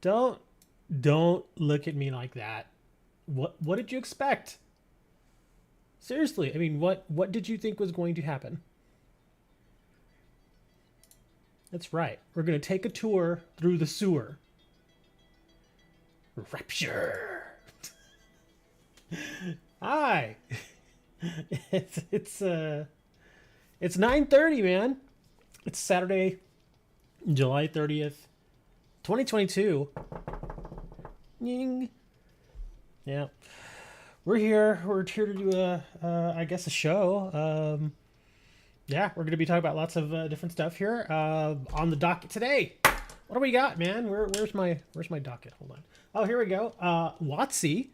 Don't don't look at me like that. What did you expect? Seriously, I mean, what did you think was going to happen? That's right. We're going to take a tour through the sewer. Rapture. Hi. It's it's 9:30, man. It's Saturday, July 30th, 2022. Ying. Yeah. We're here. We're here to do I guess a show. Yeah, we're going to be talking about lots of different stuff here. On the docket today. What do we got, man? Where's my docket? Hold on. Oh, here we go. WotC,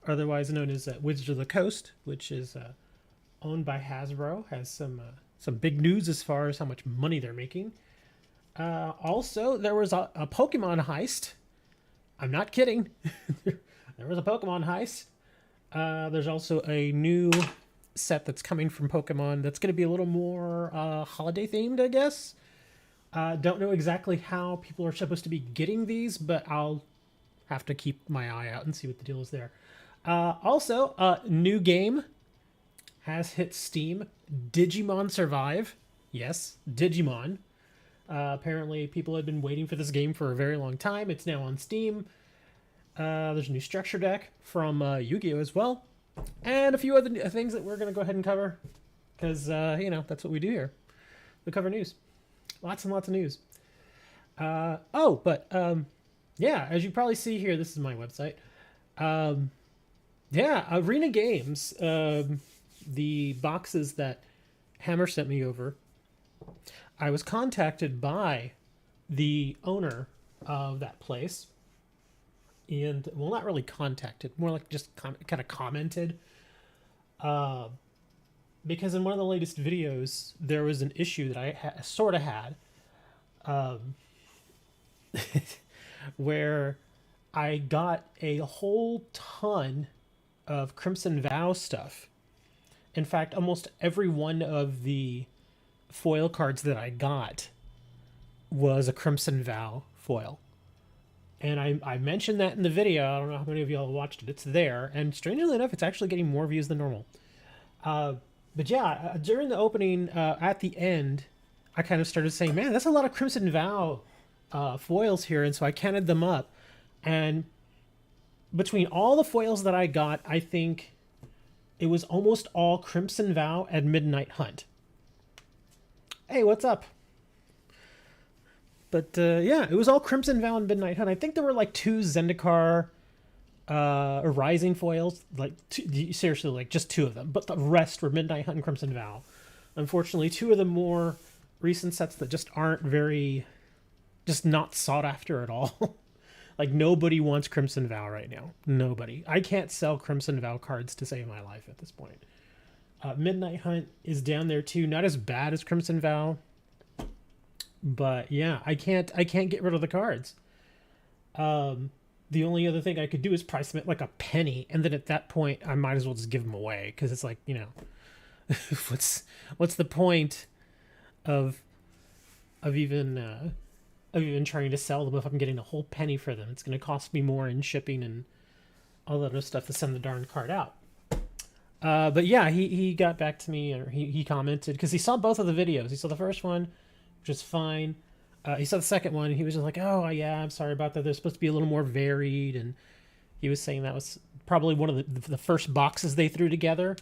otherwise known as Wizards of the Coast, which is owned by Hasbro, has some big news as far as how much money they're making. Also, there was a Pokemon heist. I'm not kidding. There was a Pokemon heist. There's also a new set that's coming from Pokemon that's going to be a little more holiday themed, I guess. Don't know exactly how people are supposed to be getting these, but I'll have to keep my eye out and see what the deal is there. Also, new game has hit Steam. Digimon Survive. Yes, Digimon. Apparently, people had been waiting for this game for a very long time. It's now on Steam. There's a new structure deck from Yugioh as well. And a few other things that we're going to go ahead and cover. Because, that's what we do here. We cover news. Lots and lots of news. Yeah, as you probably see here, this is my website. Yeah, Arena Games, the boxes that Hammer sent me over, I was contacted by the owner of that place. And, well, not really contacted, more like just kind of commented. Because in one of the latest videos, there was an issue that I sort of had. Where I got a whole ton of Crimson Vow stuff. In fact, almost every one of the foil cards that I got was a Crimson Vow foil. And I mentioned that in the video. I don't know how many of y'all watched it. It's there. And strangely enough, it's actually getting more views than normal. But yeah, during the opening, at the end, I kind of started saying, man, that's a lot of Crimson Vow foils here. And so I counted them up. And between all the foils that I got, I think it was almost all Crimson Vow and Midnight Hunt. Hey, what's up? But yeah, it was all Crimson Vow and Midnight Hunt. I think there were like 2 Zendikar Rising foils. Like, seriously, like just 2 of them. But the rest were Midnight Hunt and Crimson Vow. Unfortunately, 2 of the more recent sets that just aren't very... just not sought after at all. Like, nobody wants Crimson Vow right now. Nobody. I can't sell Crimson Vow cards to save my life at this point. Midnight Hunt is down there too. Not as bad as Crimson Vow. But yeah, I can't get rid of the cards. The only other thing I could do is price them at like a penny, and then at that point I might as well just give them away, because it's like, what's the point of even trying to sell them if I'm getting a whole penny for them? It's going to cost me more in shipping and all that other stuff to send the darn card out. But yeah, he got back to me, or he commented, because he saw both of the videos. He saw the first one, which is fine. He saw the second one, and he was just like, oh, yeah, I'm sorry about that. They're supposed to be a little more varied. And he was saying that was probably one of the first boxes they threw together,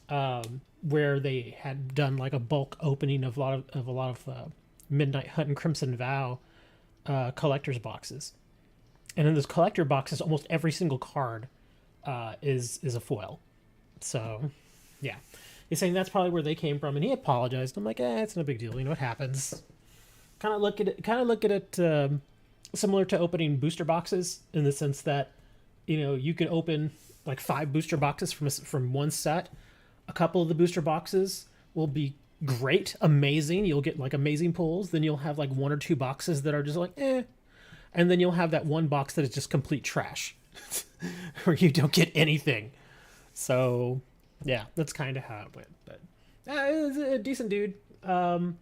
where they had done like a bulk opening of a lot of Midnight Hunt and Crimson Vow collector's boxes. And in those collector boxes, almost every single card is a foil. So, yeah. He's saying that's probably where they came from, and he apologized. I'm like, it's no big deal. It happens. Kind of look at it similar to opening booster boxes, in the sense that, you can open like 5 booster boxes from one set. A couple of the booster boxes will be great, amazing. You'll get like amazing pulls. Then you'll have like 1 or 2 boxes that are just like, and then you'll have that one box that is just complete trash, where you don't get anything. So, yeah, that's kind of how it went. But it was a decent dude. I'm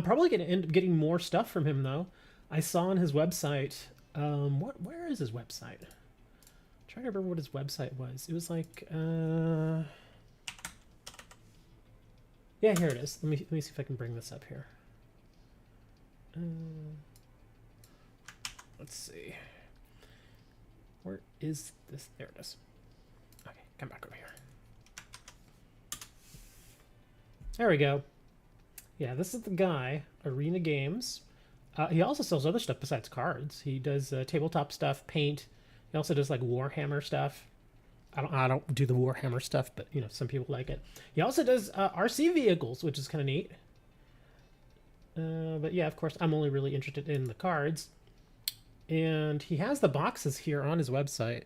probably going to end up getting more stuff from him, though. I saw on his website Where is his website? I'm trying to remember what his website was. It was like, yeah, here it is. Let me see if I can bring this up here. Let's see. Where is this? There it is. Okay, come back over here. There we go. Yeah, this is the guy, Arena Games. He also sells other stuff besides cards. He does tabletop stuff, paint. He also does like Warhammer stuff. I don't do the Warhammer stuff, but you know, some people like it. He also does RC vehicles, which is kind of neat. But yeah, of course, I'm only really interested in the cards. And he has the boxes here on his website.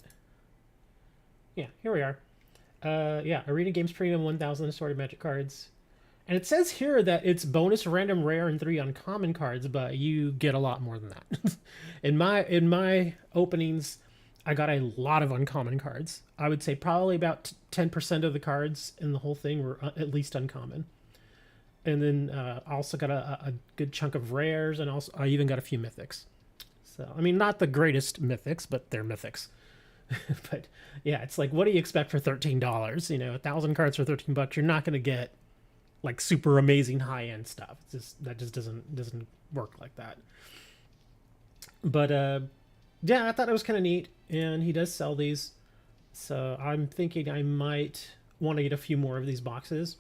Yeah, here we are. Yeah, Arena Games Premium 1000 Assorted Magic cards. And it says here that it's bonus random rare and 3 uncommon cards, but you get a lot more than that. in my openings, I got a lot of uncommon cards. I would say probably about 10% of the cards in the whole thing were at least uncommon. And then I also got a good chunk of rares, and also I even got a few mythics. So, I mean, not the greatest mythics, but they're mythics. But yeah, it's like, what do you expect for $13? You know, 1,000 cards for $13. You're not going to get like super amazing high-end stuff. That just doesn't work like that. But yeah, I thought it was kind of neat, and he does sell these, so I'm thinking I might want to get a few more of these boxes,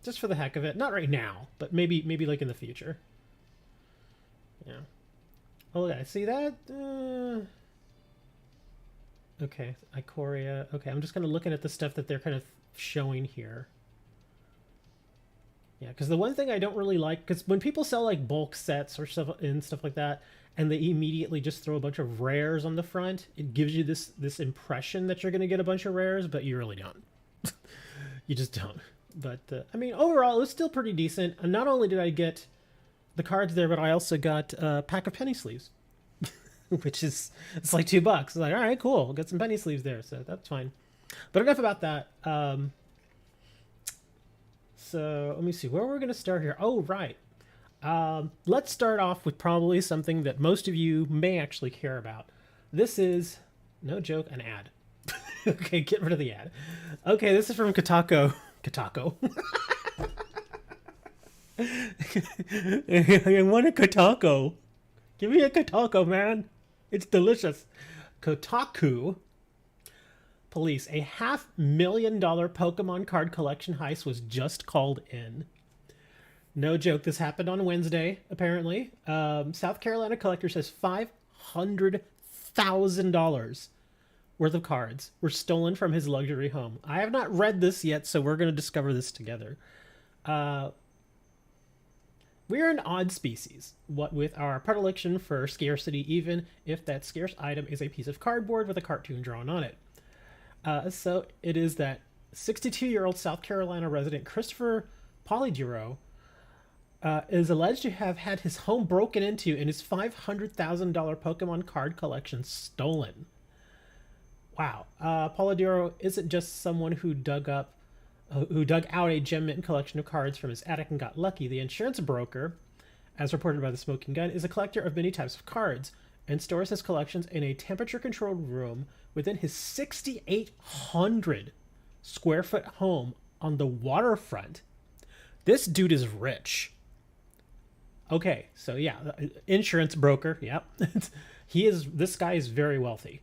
just for the heck of it. Not right now, but maybe like in the future. Yeah. Oh yeah, see that? Okay, Ikoria. Okay, I'm just kind of looking at the stuff that they're kind of showing here. Yeah, because the one thing I don't really like, because when people sell like bulk sets or stuff like that, and they immediately just throw a bunch of rares on the front, it gives you this impression that you're going to get a bunch of rares, but you really don't. You just don't. But I mean, overall, it was still pretty decent. And not only did I get the cards there, but I also got a pack of penny sleeves, which is, it's like $2. It's like, all right, cool, got some penny sleeves there, so that's fine. But enough about that. So let me see where we're going to start here. Oh, right. Let's start off with probably something that most of you may actually care about. This is, no joke, an ad. Okay, get rid of the ad. Okay, this is from Kotaku. Kotaku. I want a Kotaku. Give me a Kotaku, man. It's delicious. Kotaku. Police, a $500,000 Pokemon card collection heist was just called in. No joke, this happened on Wednesday, apparently. South Carolina collector says $500,000 worth of cards were stolen from his luxury home. I have not read this yet, so we're going to discover this together. We're an odd species, what with our predilection for scarcity, even if that scarce item is a piece of cardboard with a cartoon drawn on it. So it is that 62-year-old South Carolina resident Christopher Polyduro is alleged to have had his home broken into and his $500,000 Pokemon card collection stolen. Wow. Polyduro isn't just someone who dug out a gem mint collection of cards from his attic and got lucky. The insurance broker, as reported by the Smoking Gun, is a collector of many types of cards and stores his collections in a temperature-controlled room within his 6,800 square foot home on the waterfront. This dude is rich. Okay, so yeah, insurance broker, yep. This guy is very wealthy.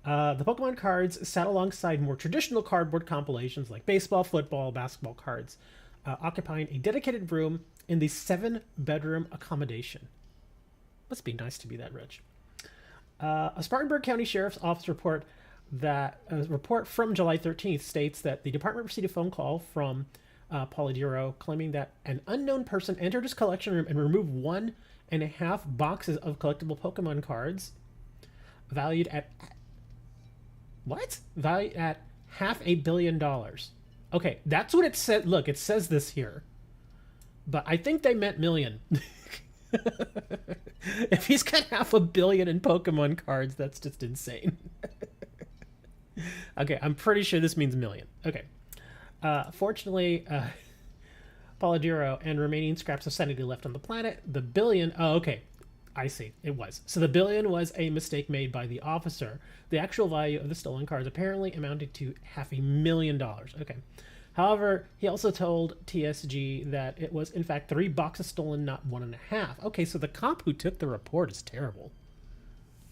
The Pokemon cards sat alongside more traditional cardboard compilations like baseball, football, basketball cards, occupying a dedicated room in the 7-bedroom accommodation. Must be nice to be that rich. A Spartanburg County Sheriff's Office report from July 13th states that the department received a phone call from Polyduro claiming that an unknown person entered his collection room and removed 1.5 boxes of collectible Pokemon cards valued at $500 million. Okay, that's what it said. Look, it says this here, but I think they meant million. If he's got $500 million in Pokemon cards, that's just insane. Okay, I'm pretty sure this means million. Okay. Fortunately, Polyduro and remaining scraps of sanity left on the planet, the billion... Oh, okay. I see. It was. So the billion was a mistake made by the officer. The actual value of the stolen cards apparently amounted to $500,000. Okay. However, he also told TSG that it was in fact 3 boxes stolen, not 1.5. Okay, so the cop who took the report is terrible.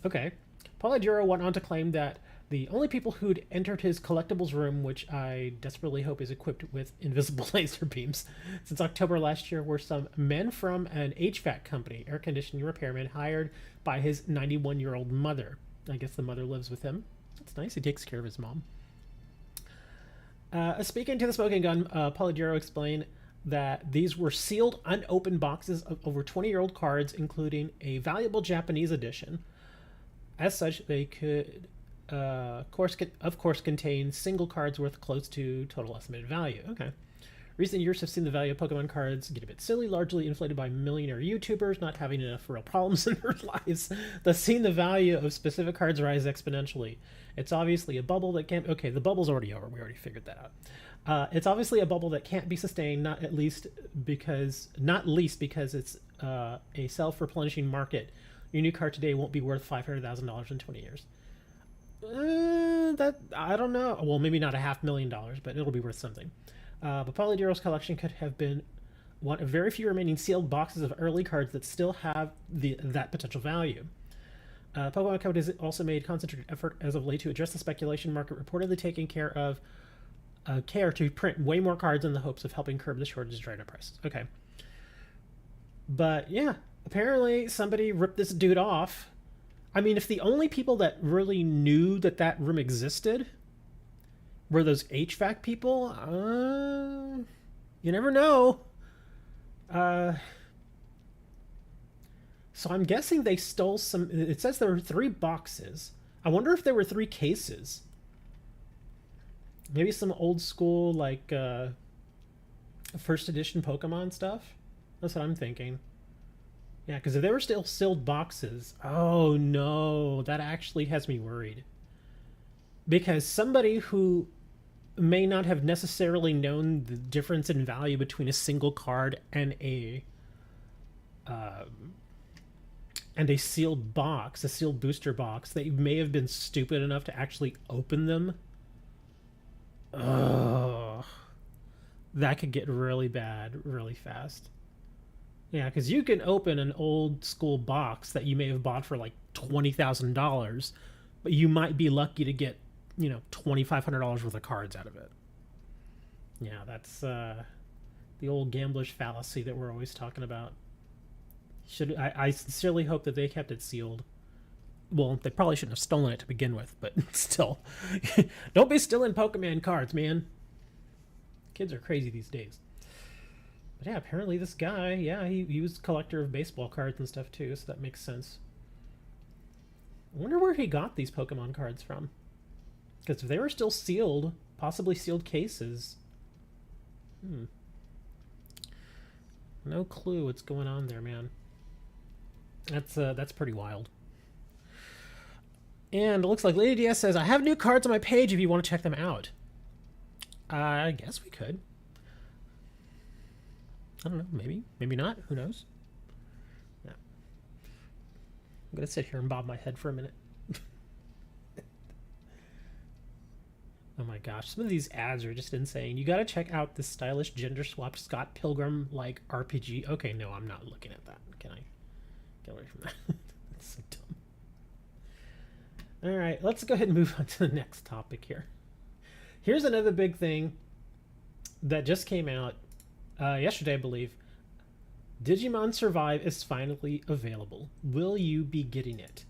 Okay. Polyduro went on to claim that the only people who'd entered his collectibles room, which I desperately hope is equipped with invisible laser beams, since October last year were some men from an HVAC company, air conditioning repairman, hired by his 91-year-old mother. I guess the mother lives with him. That's nice. He takes care of his mom. Speaking to the Smoking Gun, Polyduro explained that these were sealed, unopened boxes of over 20-year-old cards, including a valuable Japanese edition. As such, they could, of course, contain single cards worth close to total estimated value. Okay. Recent years have seen the value of Pokemon cards get a bit silly, largely inflated by millionaire YouTubers not having enough real problems in their lives, thus seeing the value of specific cards rise exponentially. It's obviously a bubble that can't... Okay, the bubble's already over. We already figured that out. It's obviously a bubble that can't be sustained, not least because it's a self-replenishing market. Your new card today won't be worth $500,000 in 20 years. That I don't know. Well, maybe not $500,000, but it'll be worth something. But Polyduro's collection could have been one of very few remaining sealed boxes of early cards that still have that potential value. Pokemon Company has also made concentrated effort as of late to address the speculation market, reportedly taking care to print way more cards in the hopes of helping curb the shortage of dried up prices. Okay. But yeah, apparently somebody ripped this dude off. I mean, if the only people that really knew that room existed were those HVAC people, you never know. So I'm guessing they stole some... It says there were 3 boxes. I wonder if there were 3 cases. Maybe some old school, like, first edition Pokemon stuff? That's what I'm thinking. Yeah, because if they were still sealed boxes... Oh, no. That actually has me worried. Because somebody who may not have necessarily known the difference in value between a single card and a sealed box, a sealed booster box, they may have been stupid enough to actually open them. Ugh. That could get really bad really fast. Yeah, because you can open an old school box that you may have bought for like $20,000, but you might be lucky to get, you know, $2,500 worth of cards out of it. Yeah, that's the old gambler's fallacy that we're always talking about. I sincerely hope that they kept it sealed. Well, they probably shouldn't have stolen it to begin with, but still. Don't be stealing Pokemon cards, man. Kids are crazy these days. But yeah, apparently this guy, yeah, he was a collector of baseball cards and stuff too, so that makes sense. I wonder where he got these Pokemon cards from. Because if they were still sealed, possibly sealed cases... No clue what's going on there, man. That's pretty wild. And it looks like Lady DS says, I have new cards on my page if you want to check them out. I guess we could. I don't know, maybe. Maybe not. Who knows? Yeah. I'm going to sit here and bob my head for a minute. Oh my gosh, some of these ads are just insane. You gotta check out this stylish gender-swapped Scott Pilgrim-like RPG. Okay, no, I'm not looking at that. Can I get away from that? That's so dumb. Alright, let's go ahead and move on to the next topic here. Here's another big thing that just came out yesterday, I believe. Digimon Survive is finally available. Will you be getting it?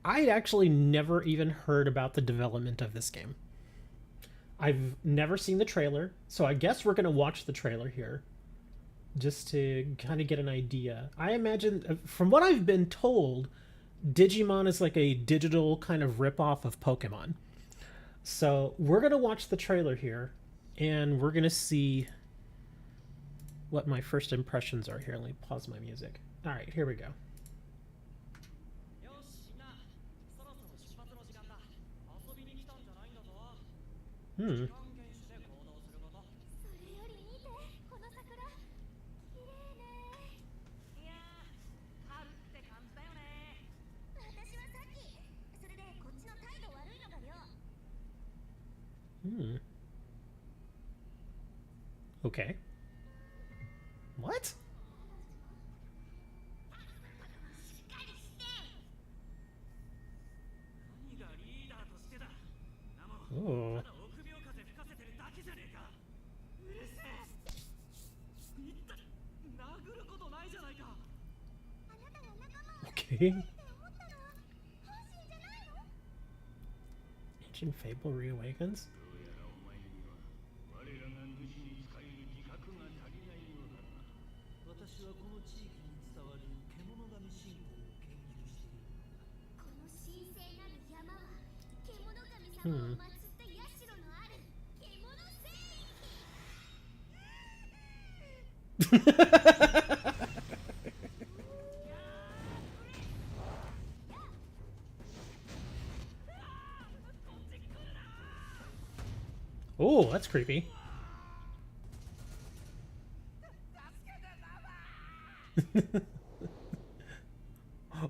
I'd actually never even heard about the development of this game. I've never seen the trailer, so I guess we're going to watch the trailer here just to kind of get an idea. I imagine, from what I've been told, Digimon is like a digital kind of ripoff of Pokemon. So we're going to watch the trailer here, and we're going to see what my first impressions are here. Let me pause my music. All right, here we go. Hmm. Okay. What? Oh. Okay. Ancient Fable reawakens? Hmm. Oh, that's creepy.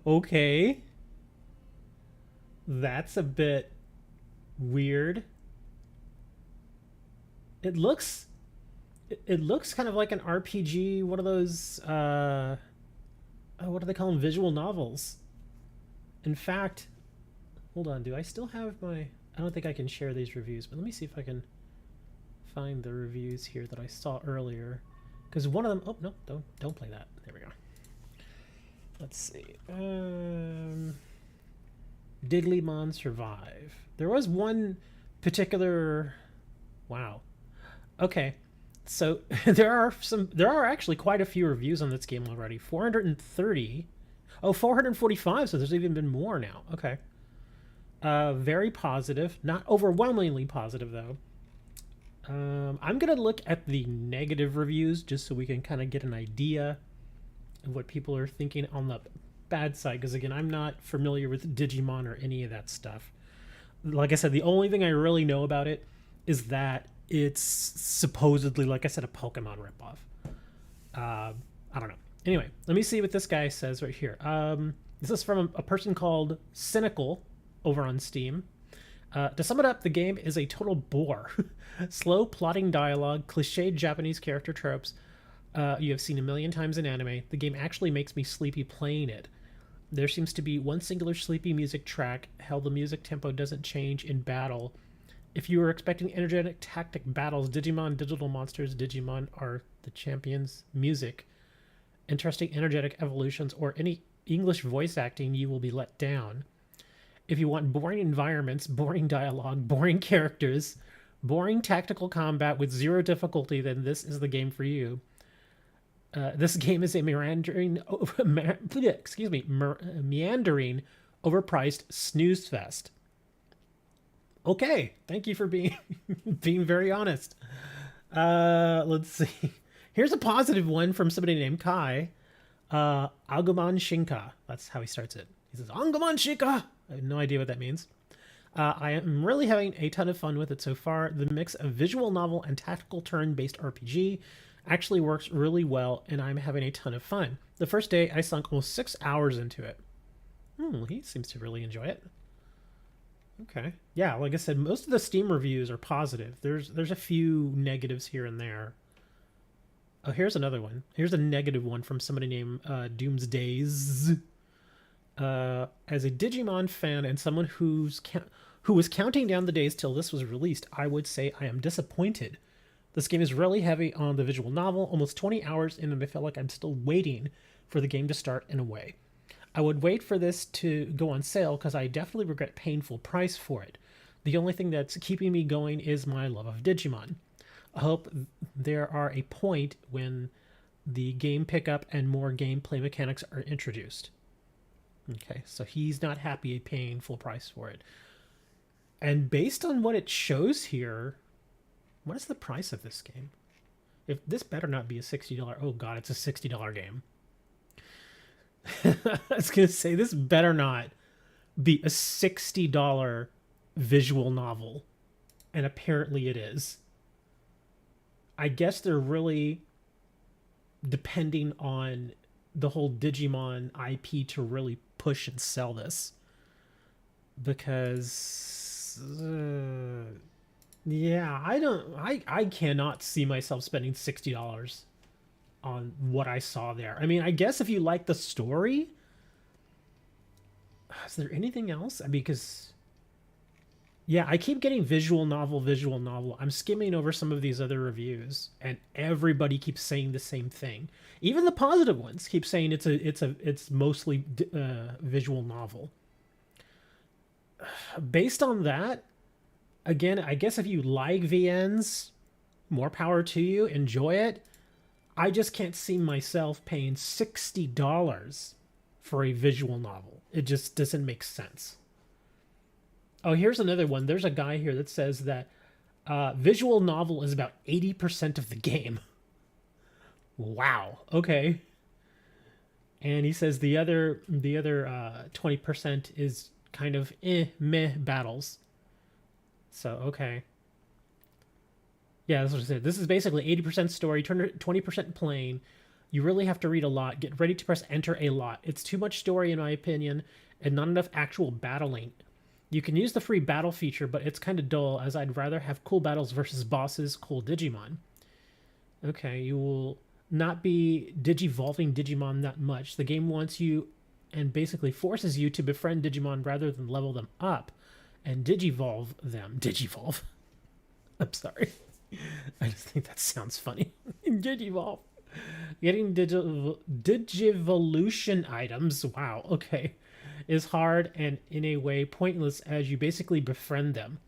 Okay. That's a bit weird. It looks it looks kind of like an RPG, one of those oh, what do they call them? Visual novels. In fact, hold on, do I still have my I don't think I can share these reviews, but let me see if I can find the reviews here that I saw earlier. Because one of them oh no, don't play that. There we go. Let's see. Digimon Survive. There was one particular wow. Okay. So there are actually quite a few reviews on this game already. 430. Oh, 445, so there's even been more now. Okay. Very positive. Not overwhelmingly positive though. I'm gonna look at the negative reviews just so we can kind of get an idea of what people are thinking on the bad side, because again, I'm not familiar with Digimon or any of that stuff. Like I said, the only thing I really know about it is that it's supposedly, like I said, a Pokemon ripoff. I don't know. Anyway, let me see what this guy says right here. This is from a person called Cynical over on Steam. To sum it up, the game is a total bore. Slow plotting dialogue, cliched Japanese character tropes you have seen a million times in anime. The game actually makes me sleepy playing it. There seems to be one singular sleepy music track. Hell, the music tempo doesn't change in battle. If you were expecting energetic tactic battles, Digimon, Digital Monsters, Digimon are the champions. Music, interesting energetic evolutions, or any English voice acting, you will be let down. If you want boring environments, boring dialogue, boring characters, boring tactical combat with zero difficulty, then this is the game for you. This game is a meandering, meandering, overpriced snooze fest. Okay, thank you for being being very honest. Let's see. Here's a positive one from somebody named Kai. Agumon Shinka. That's how he starts it. He says, Agumon Shinka. I have no idea what that means. I am really having a ton of fun with it so far. The mix of visual novel and tactical turn-based RPG actually works really well, and I'm having a ton of fun. The first day, I sunk almost 6 hours into it. He seems to really enjoy it. Okay. Yeah, like I said, most of the Steam reviews are positive. There's a few negatives here and there. Oh, here's another one. Here's a negative one from somebody named Doomsdays. As a Digimon fan and someone who was counting down the days till this was released, I would say I am disappointed. This game is really heavy on the visual novel, almost 20 hours in, and I feel like I'm still waiting for the game to start in a way. I would wait for this to go on sale because I definitely regret paying full price for it. The only thing that's keeping me going is my love of Digimon. I hope there are a point when the game pickup and more gameplay mechanics are introduced. Okay, so he's not happy paying full price for it. And based on what it shows here, what is the price of this game? If this better not be a $60, oh god, it's a $60 game. I was gonna say this better not be a $60 visual novel, and apparently it is. I guess they're really depending on the whole Digimon IP to really push and sell this, because Yeah, I cannot see myself spending $60 on what I saw there. I mean, I guess if you like the story, is there anything else? Because yeah, I keep getting visual novel, visual novel. I'm skimming over some of these other reviews, and everybody keeps saying the same thing. Even the positive ones keep saying it's mostly visual novel. Based on that, again, I guess if you like VNs, more power to you. Enjoy it. I just can't see myself paying $60 for a visual novel. It just doesn't make sense. Oh, here's another one. There's a guy here that says that visual novel is about 80% of the game. Wow. Okay. And he says the other 20% is kind of meh battles. So okay. Yeah, that's what I said. This is basically 80% story, 20% playing. You really have to read a lot. Get ready to press enter a lot. It's too much story, in my opinion, and not enough actual battling. You can use the free battle feature, but it's kind of dull, as I'd rather have cool battles versus bosses, cool Digimon. Okay, you will not be digivolving Digimon that much. The game wants you and basically forces you to befriend Digimon rather than level them up and digivolve them. Digivolve. I'm sorry. I just think that sounds funny. Digivolve. Getting Digivolution items, wow, okay, is hard and in a way pointless as you basically befriend them.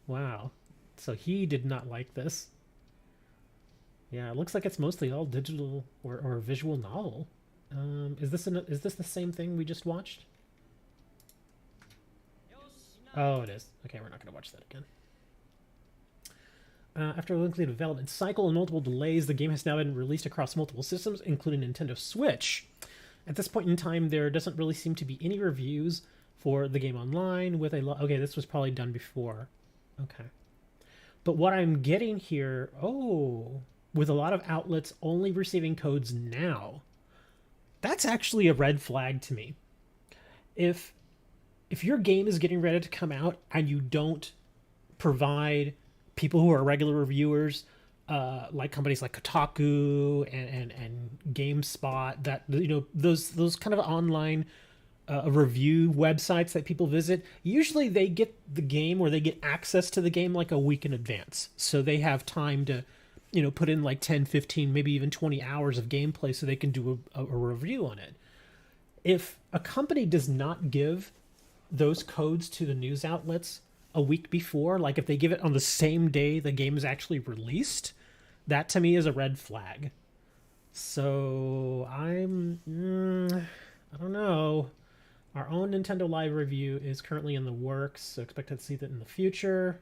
Wow. So he did not like this. Yeah, it looks like it's mostly all digital or visual novel. Is this the same thing we just watched? Oh, it is. Okay, we're not going to watch that again. After a lengthy development cycle and multiple delays, the game has now been released across multiple systems, including Nintendo Switch. At this point in time, there doesn't really seem to be any reviews for the game online with a okay, this was probably done before. Okay. But what I'm getting here, with a lot of outlets only receiving codes now, that's actually a red flag to me. If your game is getting ready to come out and you don't provide people who are regular reviewers, like companies like Kotaku and GameSpot, that those kind of online review websites that people visit, usually they get the game or they get access to the game like a week in advance, so they have time to put in like 10, 15, maybe even 20 hours of gameplay so they can do a review on it. If a company does not give those codes to the news outlets a week before, like if they give it on the same day the game is actually released, that to me is a red flag. So I don't know. Our own Nintendo Live review is currently in the works, so expect to see that in the future.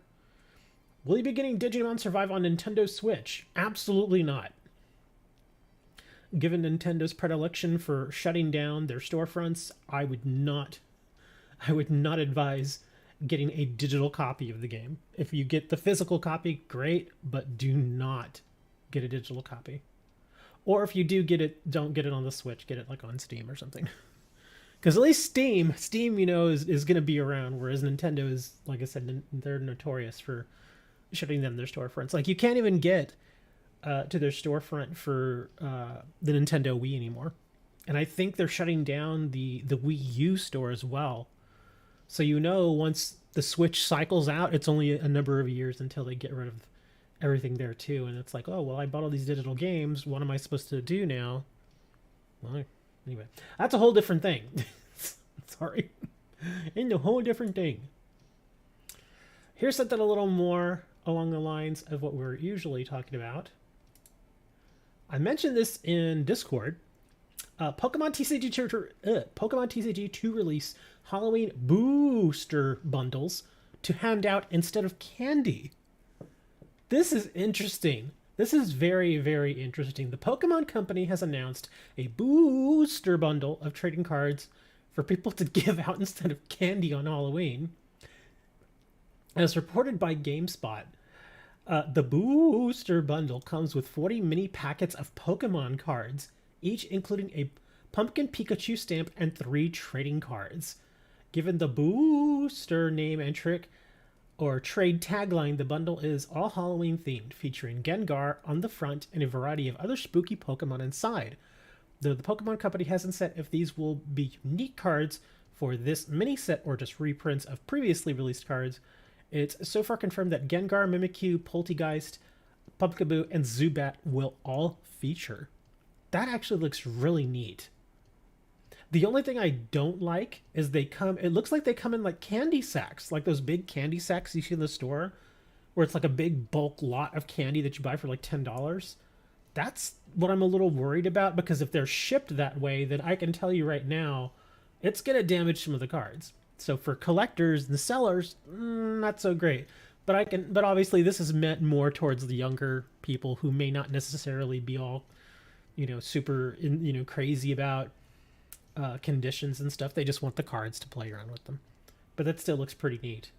Will you be getting Digimon Survive on Nintendo Switch? Absolutely not. Given Nintendo's predilection for shutting down their storefronts, I would not advise getting a digital copy of the game. If you get the physical copy, great, but do not get a digital copy. Or if you do get it, don't get it on the Switch. Get it like on Steam or something. Because at least Steam, is going to be around, whereas Nintendo is, like I said, they're notorious for shutting down their storefronts. Like, you can't even get to their storefront for the Nintendo Wii anymore. And I think they're shutting down the Wii U store as well. So once the Switch cycles out, it's only a number of years until they get rid of everything there too. And it's like, oh, well, I bought all these digital games. What am I supposed to do now? Well, anyway, that's a whole different thing. Sorry. It's a whole different thing. Here's something a little more along the lines of what we're usually talking about. I mentioned this in Discord. Pokemon TCG 2 release Halloween booster bundles to hand out instead of candy. This is interesting. This is very, very interesting. The Pokemon Company has announced a booster bundle of trading cards for people to give out instead of candy on Halloween. As reported by GameSpot, the booster bundle comes with 40 mini packets of Pokemon cards, each including a Pumpkin Pikachu stamp and 3 trading cards. Given the booster name and trick, or trade tagline, the bundle is all Halloween themed, featuring Gengar on the front and a variety of other spooky Pokemon inside. Though the Pokemon Company hasn't said if these will be unique cards for this mini set or just reprints of previously released cards, it's so far confirmed that Gengar, Mimikyu, Poltegeist, Pumpkaboo, and Zubat will all feature. That actually looks really neat. The only thing I don't like is it looks like they come in like candy sacks, like those big candy sacks you see in the store, where it's like a big bulk lot of candy that you buy for like $10. That's what I'm a little worried about, because if they're shipped that way, then I can tell you right now, it's going to damage some of the cards. So for collectors and sellers, not so great. But obviously this is meant more towards the younger people who may not necessarily be all, super, crazy about conditions and stuff. They just want the cards to play around with them. But that still looks pretty neat.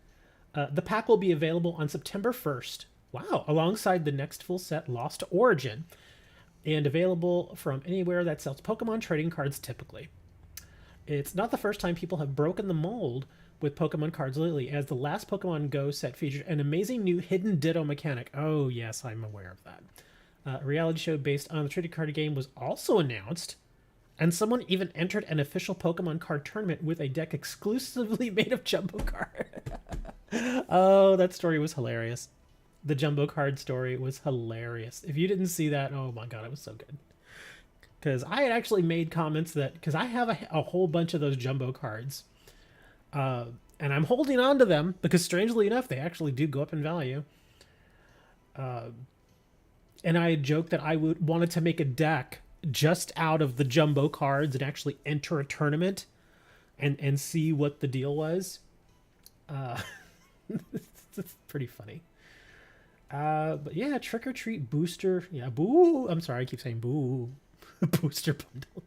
The pack will be available on September 1st. Wow, alongside the next full set, Lost Origin, and available from anywhere that sells Pokemon trading cards typically. It's not the first time people have broken the mold with Pokemon cards lately, as the last Pokemon Go set featured an amazing new hidden Ditto mechanic. Oh yes, I'm aware of that. A reality show based on the trading card game was also announced, and someone even entered an official Pokemon card tournament with a deck exclusively made of jumbo card. Oh, that story was hilarious. The jumbo card story was hilarious. If you didn't see that, oh my god, it was so good. Because I had actually made comments that, because I have a whole bunch of those jumbo cards, and I'm holding on to them because strangely enough, they actually do go up in value. And I had joked that I wanted to make a deck just out of the jumbo cards and actually enter a tournament and see what the deal was. It's pretty funny. But yeah, Trick or Treat booster. Yeah, boo. I'm sorry, I keep saying boo. Booster bundle.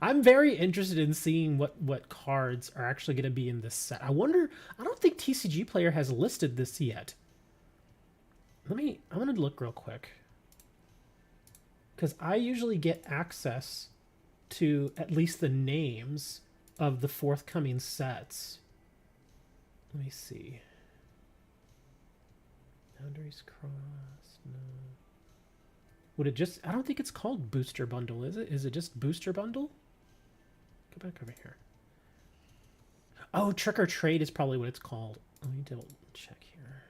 I'm very interested in seeing what cards are actually going to be in this set. I don't think TCG Player has listed this yet. I'm going to look real quick, because I usually get access to at least the names of the forthcoming sets. Let me see. Boundaries crossed. No. Would it just... I don't think it's called Booster Bundle, is it? Is it just Booster Bundle? Go back over here. Oh, Trick or Trade is probably what it's called. Let me double check here.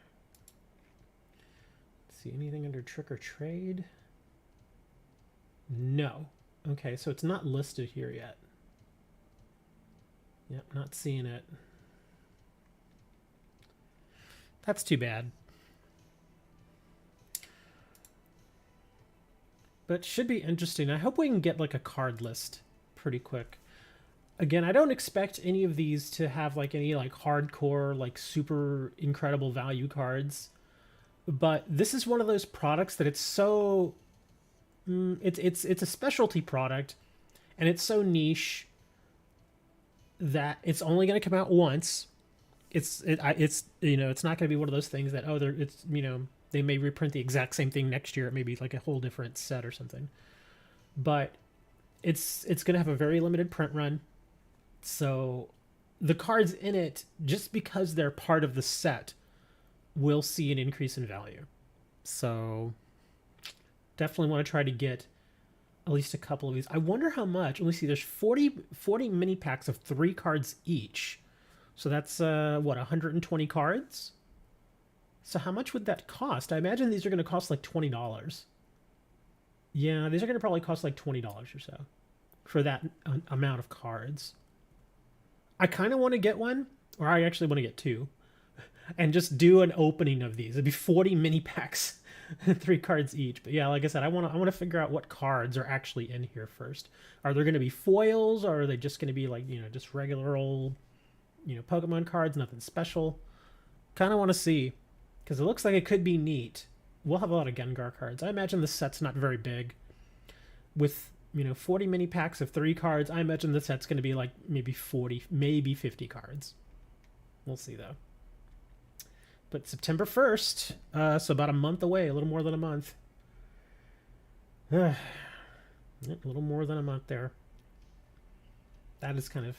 See anything under Trick or Trade? No. Okay, so it's not listed here yet. Yep, not seeing it. That's too bad. But should be interesting. I hope we can get like a card list pretty quick. Again, I don't expect any of these to have like any like hardcore, like super incredible value cards. But this is one of those products that it's so... It's a specialty product, and it's so niche that it's only going to come out once. It's not going to be one of those things that they may reprint the exact same thing next year. It may be like a whole different set or something. But it's going to have a very limited print run. So the cards in it, just because they're part of the set, will see an increase in value. So definitely want to try to get at least a couple of these. I wonder how much. Let me see. There's 40 mini packs of 3 cards each. So that's, 120 cards? So how much would that cost? I imagine these are going to cost like $20. Yeah, these are going to probably cost like $20 or so for that amount of cards. I kind of want to get one, or I actually want to get 2, and just do an opening of these. It'd be 40 mini packs, 3 cards each. But yeah, like I said, I want to figure out what cards are actually in here first. Are there going to be foils, or are they just going to be like, just regular old, Pokemon cards, nothing special? Kind of want to see, because it looks like it could be neat. We'll have a lot of Gengar cards. I imagine the set's not very big. With 40 mini packs of 3 cards, I imagine the set's going to be like maybe 40, maybe 50 cards. We'll see though. But September 1st, so about a month away, a little more than a month. A little more than a month there. That is kind of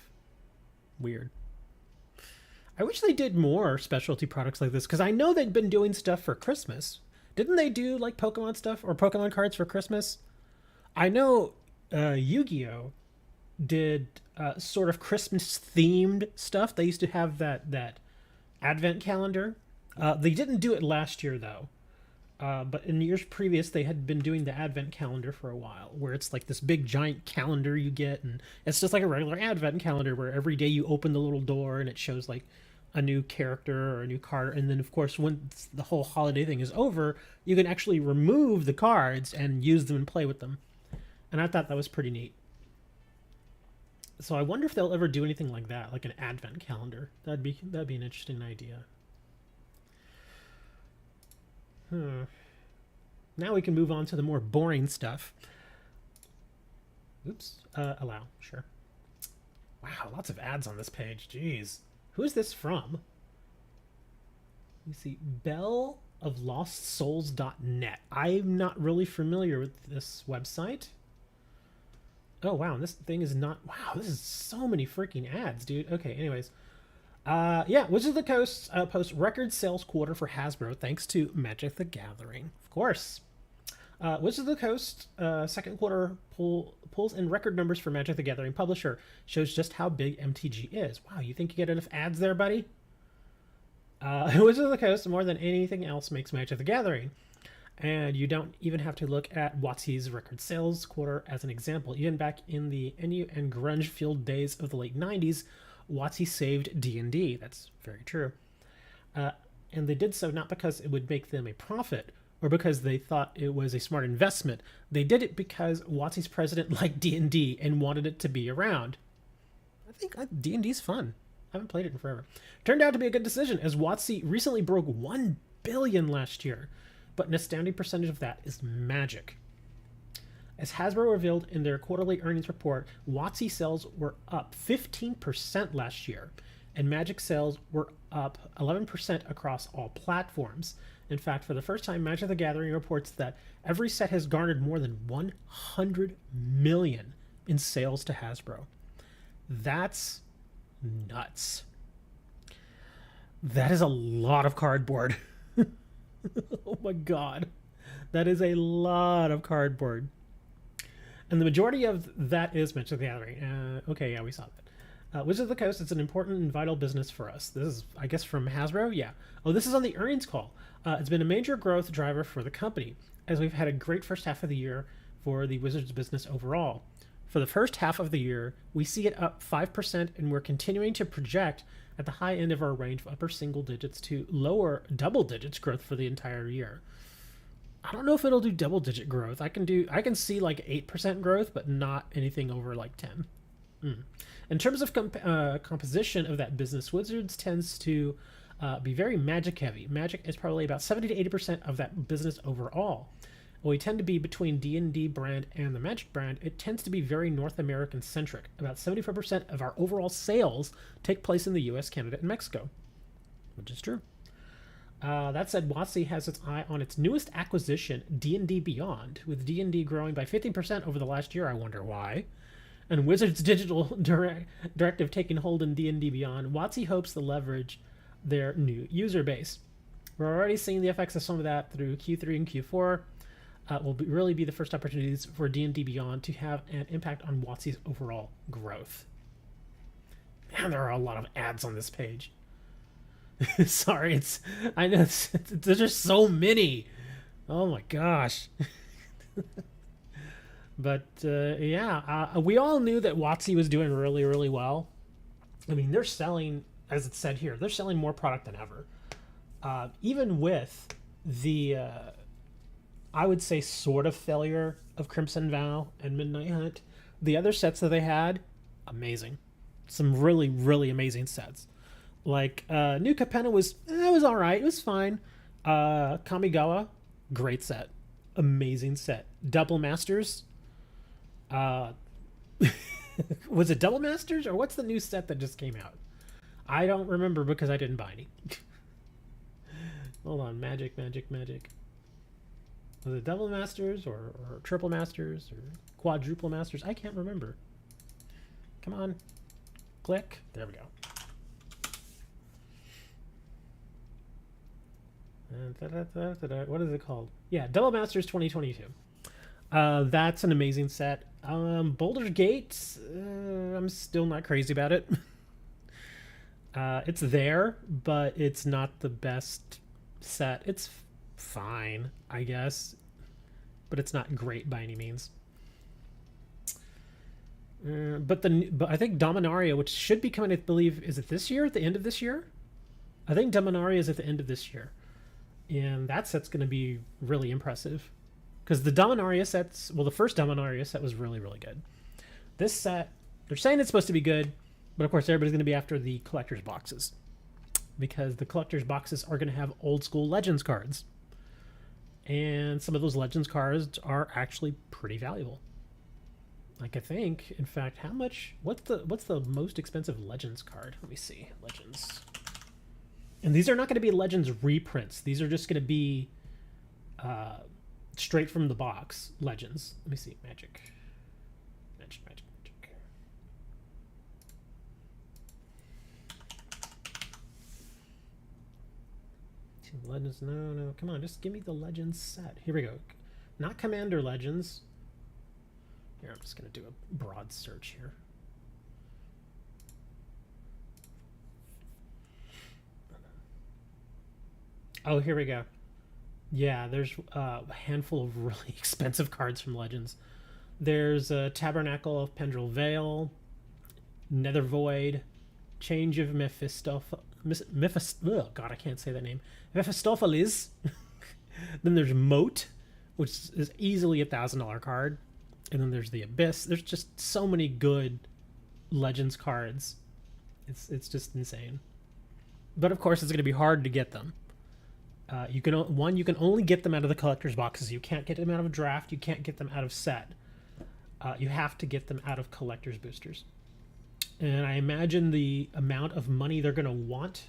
weird. I wish they did more specialty products like this, because I know they'd been doing stuff for Christmas. Didn't they do like Pokemon stuff or Pokemon cards for Christmas? I know Yu-Gi-Oh did sort of Christmas themed stuff. They used to have that advent calendar. They didn't do it last year though. But in years previous, they had been doing the advent calendar for a while, where it's like this big giant calendar you get, and it's just like a regular advent calendar where every day you open the little door and it shows like a new character or a new card. And then, of course, once the whole holiday thing is over, you can actually remove the cards and use them and play with them. And I thought that was pretty neat. So I wonder if they'll ever do anything like that, like an advent calendar. That'd be an interesting idea. Now we can move on to the more boring stuff. Oops. Allow. Sure. Wow, lots of ads on this page. Jeez. Who is this from? You see, belloflostsouls.net. I'm not really familiar with this website. Oh, wow. And this thing is not... Wow, this is so many freaking ads, dude. Okay, anyways. Yeah, Wizards of the Coast posts record sales quarter for Hasbro thanks to Magic the Gathering. Of course. Wizards of the Coast second quarter pulls in record numbers for Magic the Gathering publisher. Shows just how big MTG is. Wow, you think you get enough ads there, buddy? Wizards of the Coast, more than anything else, makes Magic the Gathering. And you don't even have to look at WotC's record sales quarter as an example. Even back in the NU and grunge-fueled days of the late 90s, WotC saved D&D. That's very true. And they did so not because it would make them a profit or because they thought it was a smart investment. They did it because WotC's president liked D&D and wanted it to be around. I think D&D's fun. I haven't played it in forever. Turned out to be a good decision, as WotC recently broke 1 billion last year. But an astounding percentage of that is Magic. As Hasbro revealed in their quarterly earnings report, WotC sales were up 15% last year, and Magic sales were up 11% across all platforms. In fact, for the first time, Magic the Gathering reports that every set has garnered more than 100 million in sales to Hasbro. That's nuts. That is a lot of cardboard. Oh my god. That is a lot of cardboard. And the majority of that is Magic the Gathering. Okay, yeah, we saw that. Wizards of the Coast, it's an important and vital business for us. This is, I guess, from Hasbro? Yeah. Oh, this is on the earnings call. It's been a major growth driver for the company, as we've had a great first half of the year for the Wizards business overall. For the first half of the year, we see it up 5%, and we're continuing to project at the high end of our range of upper single digits to lower double digits growth for the entire year. I don't know if it'll do double digit growth. I can see like 8% growth, but not anything over like 10. In terms of composition of that business, Wizards tends to be very Magic heavy. Magic is probably about 70 to 80% of that business overall. While we tend to be between D&D brand and the Magic brand, it tends to be very North American centric. About 74% of our overall sales take place in the US, Canada, and Mexico, which is true. That said, WotC has its eye on its newest acquisition, D&D Beyond, with D&D growing by 15% over the last year. I wonder why. And Wizards' digital directive taking hold in D&D Beyond, WotC hopes to leverage their new user base. We're already seeing the effects of some of that through Q3 and Q4. Will really be the first opportunities for D&D Beyond to have an impact on WotC's overall growth. Man, there are a lot of ads on this page. Sorry, I know there's just so many. Oh my gosh. But yeah, we all knew that WotC was doing really, really well. I mean, they're selling, as it said here, they're selling more product than ever. Even with the, I would say, sort of failure of Crimson Vow and Midnight Hunt, the other sets that they had, amazing. Some really, really amazing sets. Like, New Capenna was all right. It was fine. Kamigawa, great set. Amazing set. Double Masters. Was it Double Masters, or what's the new set that just came out? I don't remember because I didn't buy any. Hold on. Magic. Was it Double Masters or Triple Masters or Quadruple Masters? I can't remember. Come on. Click. There we go. What is it called? Yeah, Double Masters 2022. That's an amazing set. Boulder's Gate, I'm still not crazy about it. It's there, but it's not the best set. It's fine, I guess, but it's not great by any means. But I think Dominaria, which should be coming, I believe, is it this year? At the end of this year? I think Dominaria is at the end of this year, and that set's going to be really impressive. Because the Dominaria sets, well, the first Dominaria set was really, really good. This set, they're saying it's supposed to be good, but of course everybody's going to be after the collector's boxes. Because the collector's boxes are going to have old school Legends cards. And some of those Legends cards are actually pretty valuable. Like, I think, in fact, how much, what's the most expensive Legends card? Let me see, Legends. And these are not going to be Legends reprints. These are just going to be straight from the box Legends. Let me see, Magic. Legends, no, come on, just give me the Legends set. Here we go. Not Commander Legends. Here, I'm just going to do a broad search here. Oh, here we go. Yeah, there's a handful of really expensive cards from Legends. There's a Tabernacle of Pendrell Vale, Nether Void, Change of oh God, I can't say that name. Mephistopheles. Then there's Moat, which is easily $1,000 card. And then there's the Abyss. There's just so many good Legends cards. It's just insane. But of course, it's going to be hard to get them. You can only get them out of the collector's boxes. You can't get them out of a draft. You can't get them out of set. You have to get them out of collector's boosters. And I imagine the amount of money they're going to want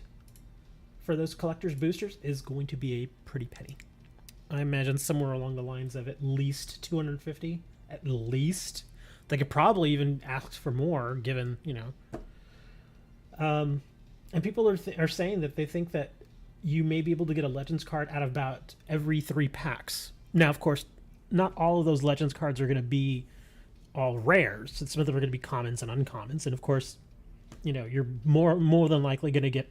for those collector's boosters is going to be a pretty penny. I imagine somewhere along the lines of at least 250. At least. They could probably even ask for more, given, you know. And people are saying that they think that you may be able to get a Legends card out of about every 3 packs. Now, of course, not all of those Legends cards are going to be all rares. Some of them are going to be commons and uncommons. And, of course, you know, you're more than likely going to get,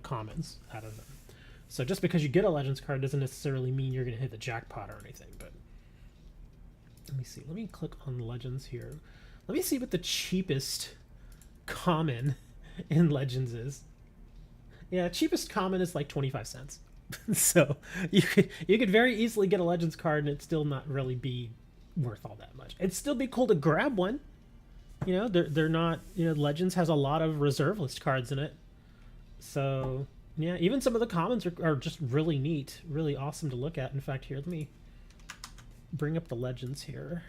commons out of them. So just because you get a Legends card doesn't necessarily mean you're going to hit the jackpot or anything. But let me see. Let me click on Legends here. Let me see what the cheapest common in Legends is. Yeah, cheapest common is like 25 cents. So you could very easily get a Legends card and it still not really be worth all that much. It'd still be cool to grab one. You know, they're not, you know, Legends has a lot of reserve list cards in it. So yeah, even some of the commons are just really neat, really awesome to look at. In fact, here, let me bring up the Legends here.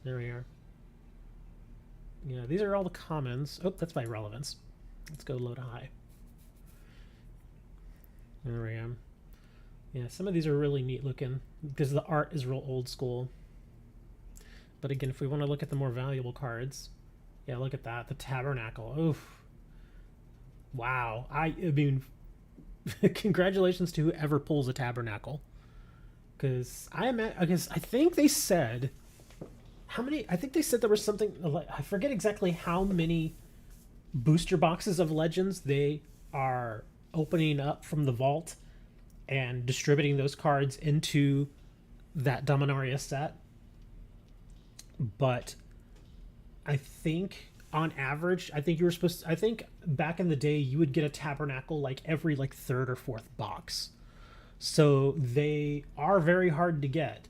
There we are. Yeah, these are all the commons. Oh, that's by relevance. Let's go low to high. There I am. Yeah, some of these are really neat looking because the art is real old school. But again, if we want to look at the more valuable cards, yeah, look at that. The Tabernacle. Oof. Wow. I mean, congratulations to whoever pulls a Tabernacle. Because I think they said... How many? I think they said there was something, I forget exactly how many booster boxes of Legends they are opening up from the vault and distributing those cards into that Dominaria set. But I think on average, I think back in the day you would get a Tabernacle like every like 3rd or 4th box. So they are very hard to get.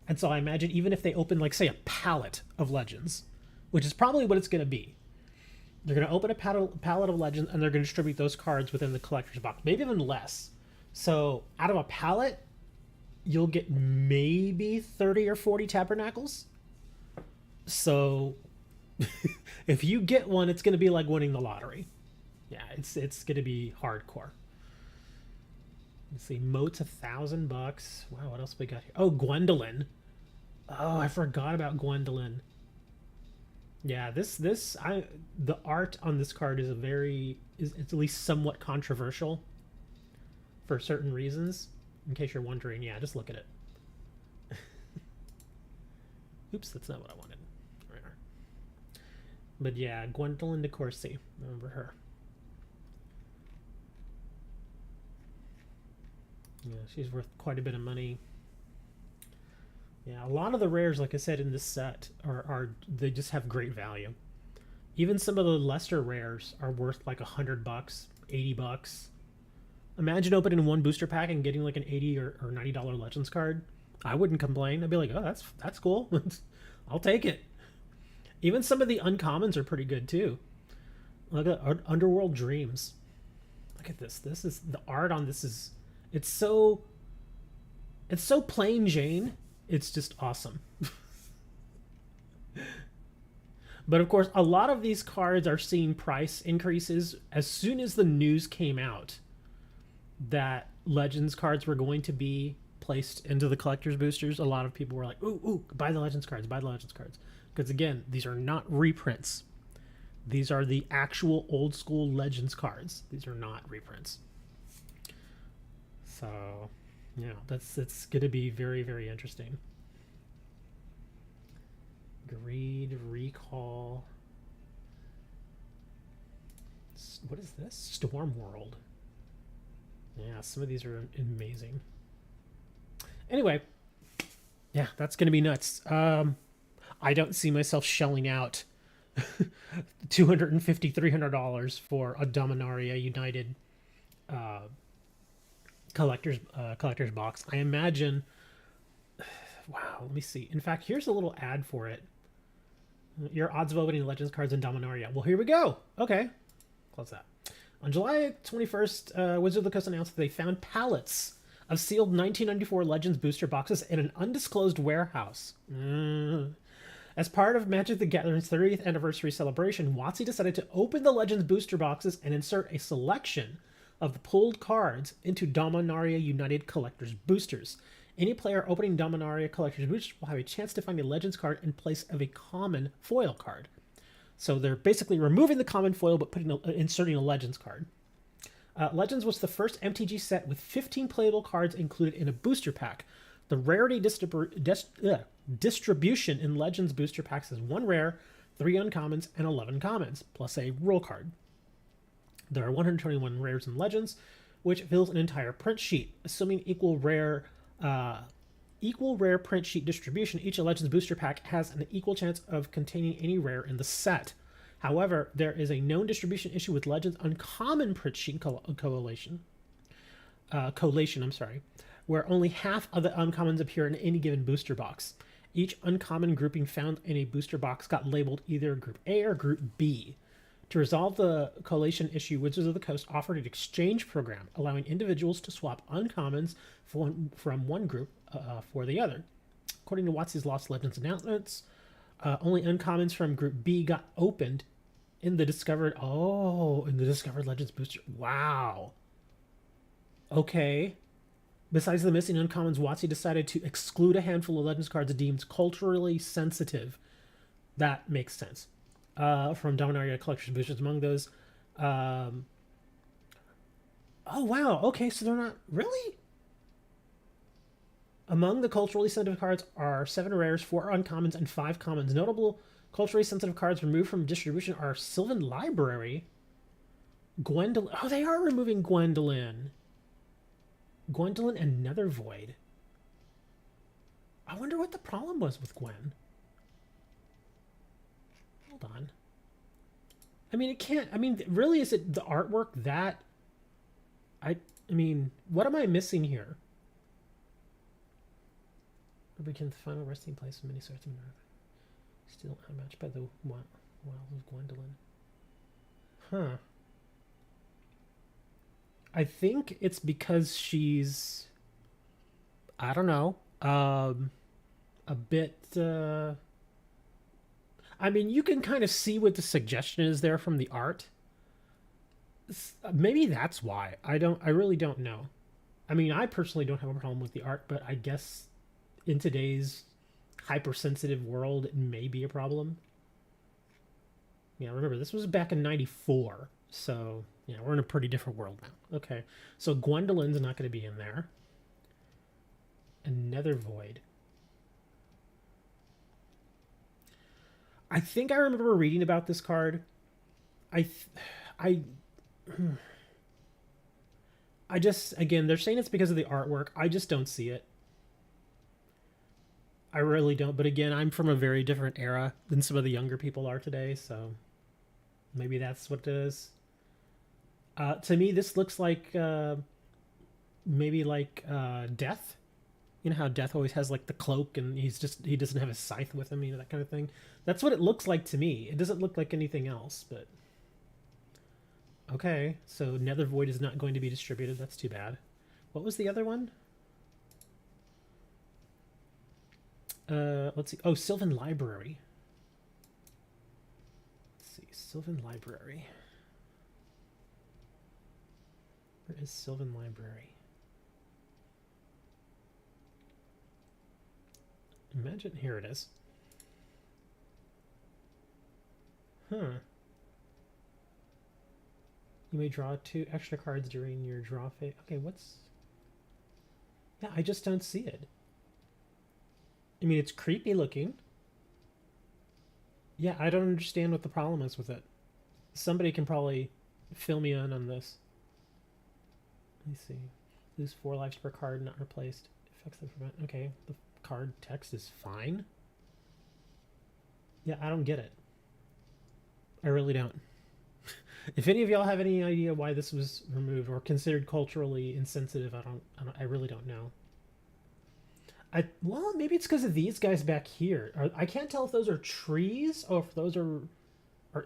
And so I imagine even if they open, like, say, a pallet of Legends, which is probably what it's going to be, they're going to open a pallet of Legends and they're going to distribute those cards within the collector's box, maybe even less. So out of a pallet, you'll get maybe 30 or 40 Tabernacles. So if you get one, it's going to be like winning the lottery. Yeah, it's going to be hardcore. Let's see, Moat's $1,000. Wow, what else we got here? Oh, Gwendolyn. Oh, I forgot about Gwendolyn. Yeah, the art on this card is it's at least somewhat controversial for certain reasons. In case you're wondering, yeah, just look at it. Oops, that's not what I wanted. But yeah, Gwendolyn de Courcy. Remember her. Yeah, she's worth quite a bit of money. Yeah, a lot of the rares, like I said, in this set are they just have great value. Even some of the lesser rares are worth like $100, $80. Imagine opening one booster pack and getting like an $80 or $90 Legends card. I wouldn't complain. I'd be like, oh, that's cool. I'll take it. Even some of the uncommons are pretty good too. Look at Underworld Dreams. Look at this. This is the art on this is it's so plain Jane. It's just awesome. But of course, a lot of these cards are seeing price increases as soon as the news came out that Legends cards were going to be placed into the collector's boosters. A lot of people were like, ooh, buy the Legends cards, buy the Legends cards. Because again, these are not reprints. These are the actual old school Legends cards. These are not reprints. So, yeah, it's going to be very, very interesting. Greed, Recall. What is this? Storm World. Yeah, some of these are amazing. Anyway, yeah, that's going to be nuts. I don't see myself shelling out $250, $300 for a Dominaria United collector's box. I imagine. Wow, let me see. In fact, here's a little ad for it. Your odds of opening Legends cards in Dominaria. Well, here we go. Okay, close that. On July 21st, Wizard of the Coast announced that they found pallets of sealed 1994 Legends booster boxes in an undisclosed warehouse. As part of Magic the Gathering's 30th anniversary celebration, WotC decided to open the Legends booster boxes and insert a selection of the pulled cards into Dominaria United Collector's boosters. Any player opening Dominaria Collector's boosters will have a chance to find a Legends card in place of a common foil card. So they're basically removing the common foil but inserting a Legends card. Legends was the first MTG set with 15 playable cards included in a booster pack. The rarity distribution in Legends booster packs is 1 rare, 3 uncommons, and 11 commons, plus a rule card. There are 121 rares in Legends, which fills an entire print sheet. Assuming equal rare print sheet distribution, each Legends booster pack has an equal chance of containing any rare in the set. However, there is a known distribution issue with Legends Uncommon print sheet collation, where only half of the uncommons appear in any given booster box. Each uncommon grouping found in a booster box got labeled either Group A or Group B. To resolve the collation issue, Wizards of the Coast offered an exchange program, allowing individuals to swap uncommons from one group for the other. According to WotC's Lost Legends announcements, only uncommons from Group B got opened in the discovered Legends booster. Wow. Okay. Besides the missing uncommons, WotC decided to exclude a handful of Legends cards deemed culturally sensitive. That makes sense. From Dominaria Collector's boosters. Among those, oh wow, okay, so they're not really. Among the culturally sensitive cards are 7 rares, 4 uncommons, and 5 commons. Notable culturally sensitive cards removed from distribution are Sylvan Library, Gwendolyn. Oh, they are removing Gwendolyn. Gwendolyn and Nether Void. I wonder what the problem was with Gwen. Hold on. I mean, it can't. I mean, really, is it the artwork that? I mean, what am I missing here? Begins the final resting place of many sorts of nerve. Still unmatched by the wild of Gwendolyn. Huh. I think it's because she's, I don't know, a bit. I mean, you can kind of see what the suggestion is there from the art. Maybe that's why. I really don't know. I mean, I personally don't have a problem with the art, but I guess in today's hypersensitive world, it may be a problem. Yeah, remember, this was back in 94. So, yeah, we're in a pretty different world now. Okay, so Gwendolyn's not going to be in there. And Nether Void. I think I remember reading about this card. I just, again, they're saying it's because of the artwork. I just don't see it. I really don't. But again, I'm from a very different era than some of the younger people are today, so maybe that's what it is. To me, this looks like maybe like Death. You know how Death always has like the cloak and he doesn't have his scythe with him, you know, that kind of thing. That's what it looks like to me. It doesn't look like anything else, but okay. So Nether Void is not going to be distributed. That's too bad. What was the other one? Let's see. Oh, Sylvan Library. Let's see. Sylvan Library. Where is Sylvan Library? Imagine, here it is. Huh. You may draw 2 extra cards during your draw phase. Okay, what's... Yeah, I just don't see it. I mean, it's creepy looking. Yeah, I don't understand what the problem is with it. Somebody can probably fill me in on this. Let me see. Lose 4 lives per card, not replaced. Affects the prevent. Okay, the card text is fine. Yeah, I don't get it. I really don't. If any of y'all have any idea why this was removed or considered culturally insensitive, I really don't know. Well, maybe it's because of these guys back here. I can't tell if those are trees or if those are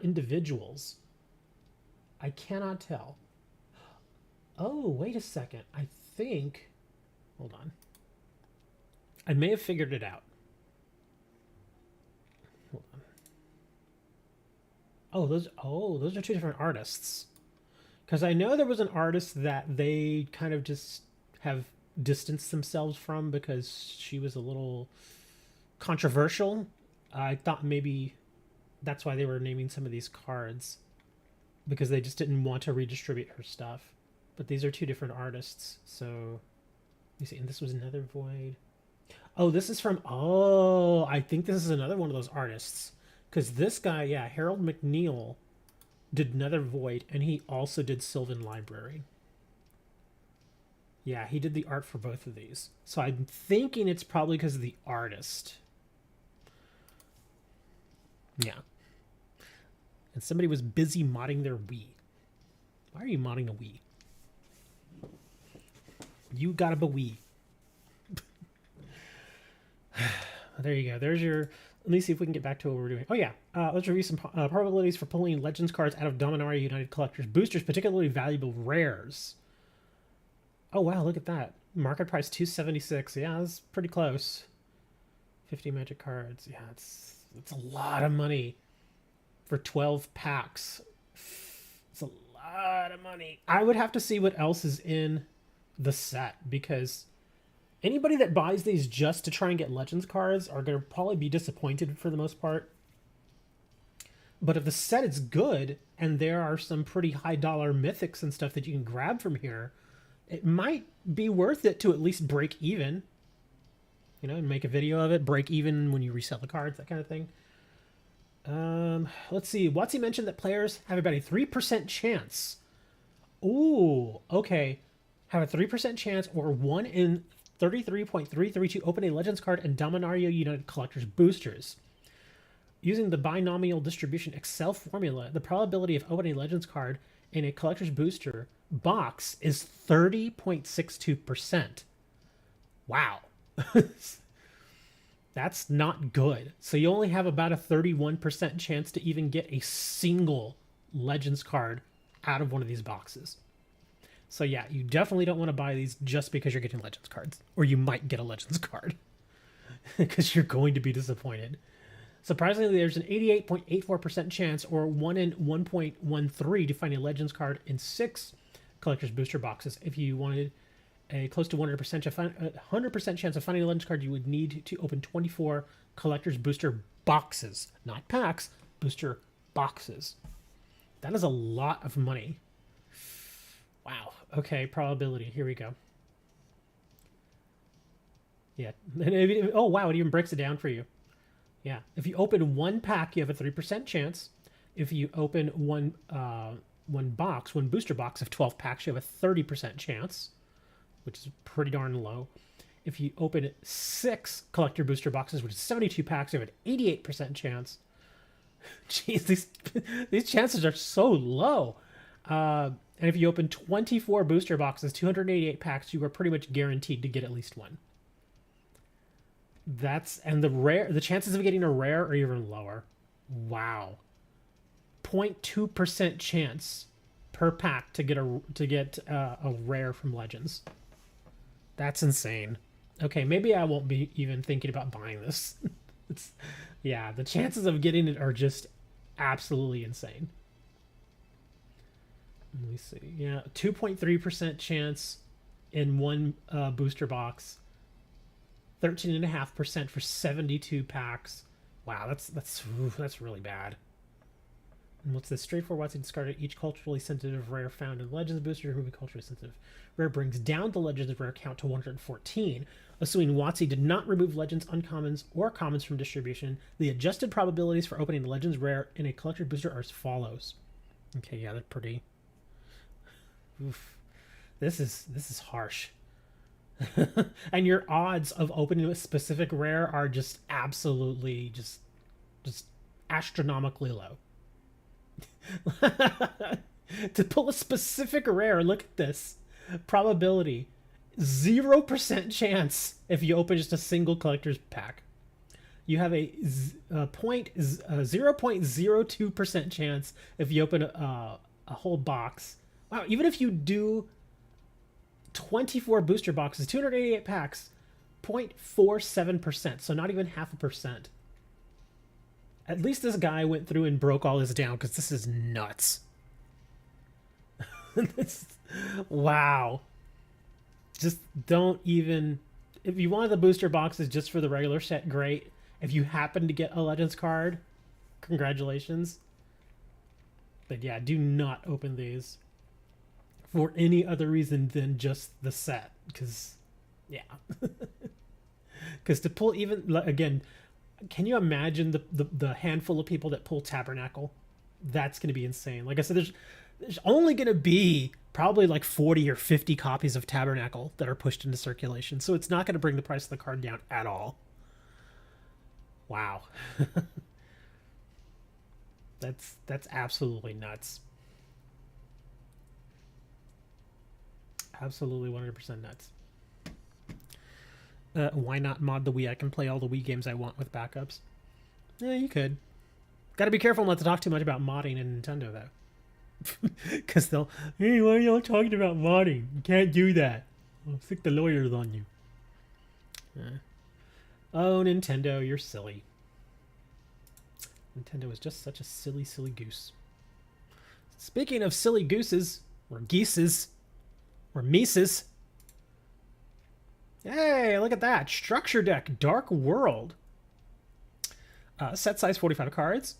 individuals. I cannot tell. Oh, wait a second. I think... Hold on. I may have figured it out. Hold on. Oh, those are 2 different artists. Because I know there was an artist that they kind of just have distanced themselves from because she was a little controversial. I thought maybe that's why they were naming some of these cards, because they just didn't want to redistribute her stuff. But these are 2 different artists. So, let me see. And this was Nether Void. Oh, this is from... Oh, I think this is another one of those artists. Because this guy, yeah, Harold McNeil did Nether Void, and he also did Sylvan Library. Yeah, he did the art for both of these. So I'm thinking it's probably because of the artist. Yeah. And somebody was busy modding their Wii. Why are you modding a Wii? You got a Wii. There you go. There's your... Let me see if we can get back to what we're doing. Oh, yeah. Let's review some probabilities for pulling Legends cards out of Dominaria United Collectors Boosters, particularly valuable rares. Oh, wow. Look at that. Market price 276. Yeah, that's pretty close. 50 magic cards. Yeah, it's a lot of money for 12 packs. It's a lot of money. I would have to see what else is in the set, because... Anybody that buys these just to try and get Legends cards are going to probably be disappointed for the most part. But if the set is good, and there are some pretty high dollar mythics and stuff that you can grab from here, it might be worth it to at least break even. You know, and make a video of it, break even when you resell the cards, that kind of thing. Let's see. Watsy mentioned that players have about a 3% chance. Ooh, okay. Have a 3% chance, or 1 in 33.332 to open a Legends card in Dominaria United Collectors Boosters. Using the binomial distribution Excel formula, the probability of opening a Legends card in a Collector's Booster box is 30.62%. Wow. That's not good. So you only have about a 31% chance to even get a single Legends card out of one of these boxes. So yeah, you definitely don't want to buy these just because you're getting Legends cards. Or you might get a Legends card. Because you're going to be disappointed. Surprisingly, there's an 88.84% chance, or 1 in 1.13, to find a Legends card in 6 Collector's Booster boxes. If you wanted a close to 100% chance of finding a Legends card, you would need to open 24 Collector's Booster boxes. Not packs, booster boxes. That is a lot of money. Wow. Okay, probability. Here we go. Yeah. Oh, wow, it even breaks it down for you. Yeah. If you open one pack, you have a 3% chance. If you open one booster box of 12 packs, you have a 30% chance, which is pretty darn low. If you open 6 collector booster boxes, which is 72 packs, you have an 88% chance. Jeez, these chances are so low. And if you open 24 booster boxes, 288 packs, you are pretty much guaranteed to get at least one. The chances of getting a rare are even lower. Wow. 0.2% chance per pack to get a rare from Legends. That's insane. Okay, maybe I won't be even thinking about buying this. Yeah, the chances of getting it are just absolutely insane. Let me see. Yeah, 2.3% chance in one booster box. 13.5% for 72 packs. Wow, that's really bad. And what's this? Straightforward WotC discarded each culturally sensitive rare found in Legends booster. Removing culturally sensitive rare brings down the Legends rare count to 114. Assuming WotC did not remove Legends uncommons or commons from distribution, the adjusted probabilities for opening the Legends rare in a collector booster are as follows. Okay, yeah, they're pretty. Oof. This is harsh. And your odds of opening a specific rare are just absolutely just astronomically low. To pull a specific rare, look at this probability: 0% chance if you open just a single collector's pack. You have a 0.02% chance if you open a whole box. Wow, even if you do 24 booster boxes, 288 packs, 0.47%, so not even 0.5%. At least this guy went through and broke all this down, because this is nuts. Wow. Just don't even... If you wanted the booster boxes just for the regular set, great. If you happen to get a Legends card, congratulations. But yeah, do not open these for any other reason than just the set. Because, yeah. Because to pull even... Again... Can you imagine the handful of people that pull Tabernacle? That's going to be insane. Like I said, there's only going to be probably like 40 or 50 copies of Tabernacle that are pushed into circulation. So it's not going to bring the price of the card down at all. Wow. That's absolutely nuts. Absolutely 100% nuts. Why not mod the Wii? I can play all the Wii games I want with backups. Yeah, you could. Got to be careful not to talk too much about modding in Nintendo, though. Because they'll, hey, why are y'all talking about modding? You can't do that. I'll stick the lawyers on you. Oh, Nintendo, you're silly. Nintendo is just such a silly, silly goose. Speaking of silly gooses, or geeses, or mises... Hey, look at that. Structure deck, Dark World. Set size 45 cards.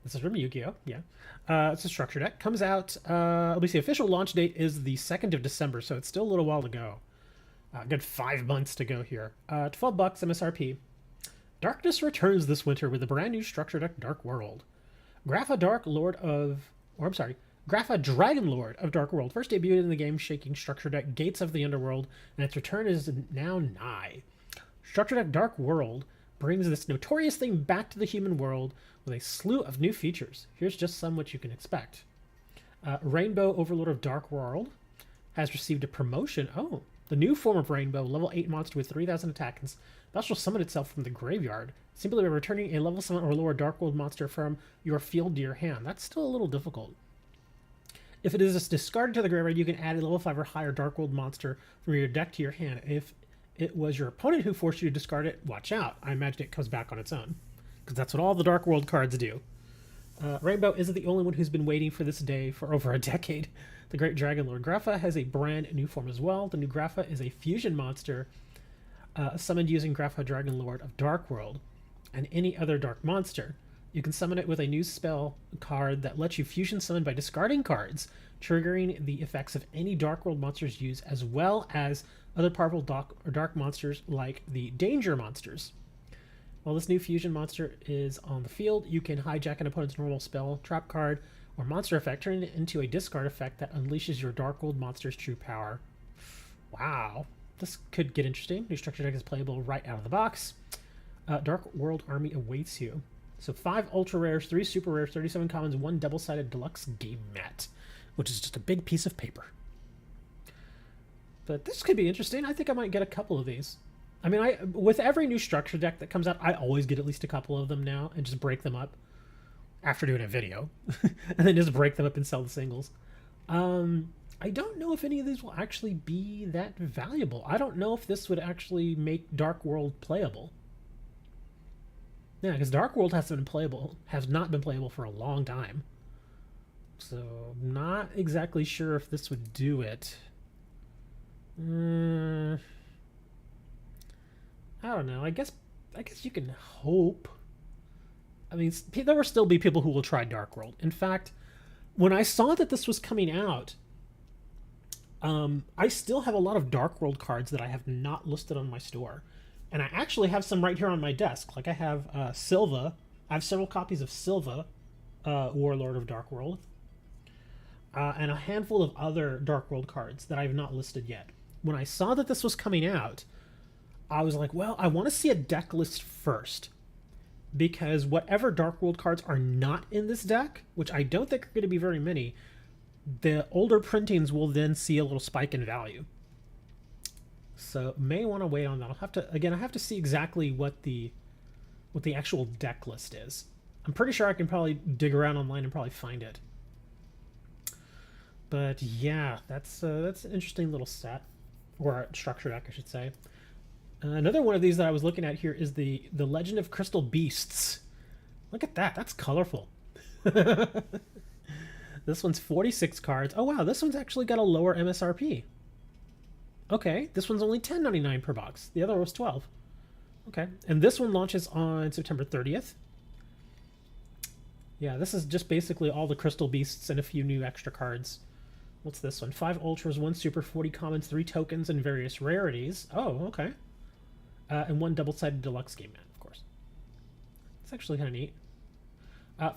This is from Yugioh, yeah. It's a structure deck. Comes out, let me see, official launch date is the 2nd of December, so it's still a little while to go. Good 5 months to go here. $12 MSRP. Darkness returns this winter with a brand new structure deck, Dark World. Grapha Dragon Lord of Dark World first debuted in the game shaking structure deck Gates of the Underworld, and its return is now nigh. Structure deck Dark World brings this notorious thing back to the human world with a slew of new features. Here's just some which you can expect. Rainbow Overlord of Dark World has received a promotion. Oh, the new form of Rainbow, level 8 monster with 3,000 attack, can special summon itself from the graveyard, simply by returning a level 7 or lower Dark World monster from your field to your hand. That's still a little difficult. If it is discarded to the graveyard, you can add a level 5 or higher Dark World monster from your deck to your hand. If it was your opponent who forced you to discard it, watch out. I imagine it comes back on its own, because that's what all the Dark World cards do. Rainbow isn't the only one who's been waiting for this day for over a decade. The Great Dragon Lord Grapha has a brand new form as well. The new Grapha is a fusion monster summoned using Grapha Dragon Lord of Dark World and any other dark monster. You can summon it with a new spell card that lets you fusion summon by discarding cards, triggering the effects of any Dark World monsters used, as well as other powerful dark monsters like the Danger monsters. While this new fusion monster is on the field, you can hijack an opponent's normal spell, trap card, or monster effect, turning it into a discard effect that unleashes your Dark World monster's true power. Wow. This could get interesting. New structure deck is playable right out of the box. Dark World Army awaits you. So 5 ultra rares, 3 super rares, 37 commons, 1 double-sided deluxe game mat, which is just a big piece of paper. But this could be interesting. I think I might get a couple of these. I mean, with every new structure deck that comes out, I always get at least a couple of them now and just break them up after doing a video. And then just break them up and sell the singles. I don't know if any of these will actually be that valuable. I don't know if this would actually make Dark World playable. Yeah, because Dark World has not been playable for a long time. So, not exactly sure if this would do it. I don't know. I guess you can hope. I mean, there will still be people who will try Dark World. In fact, when I saw that this was coming out, I still have a lot of Dark World cards that I have not listed on my store. And I actually have some right here on my desk. Like I have Silva. I have several copies of Silva, Warlord of Dark World. And a handful of other Dark World cards that I have not listed yet. When I saw that this was coming out, I was like, well, I want to see a deck list first. Because whatever Dark World cards are not in this deck, which I don't think are going to be very many, the older printings will then see a little spike in value. So may want to wait on that. I have to see exactly what the actual deck list is. I'm pretty sure I can probably dig around online and probably find it. But yeah, that's an interesting little set, or structure deck, I should say. Another one of these that I was looking at here is the Legend of Crystal Beasts. Look at that. That's colorful. This one's 46 cards. Oh wow, this one's actually got a lower MSRP. Okay, this one's only $10.99 per box. The other was $12. Okay, and this one launches on September 30th. Yeah, this is just basically all the Crystal Beasts and a few new extra cards. What's this one? 5 ultras, 1 super, 40 commons, 3 tokens, and various rarities. Oh, okay. And 1 double-sided deluxe game mat, of course. It's actually kind of neat.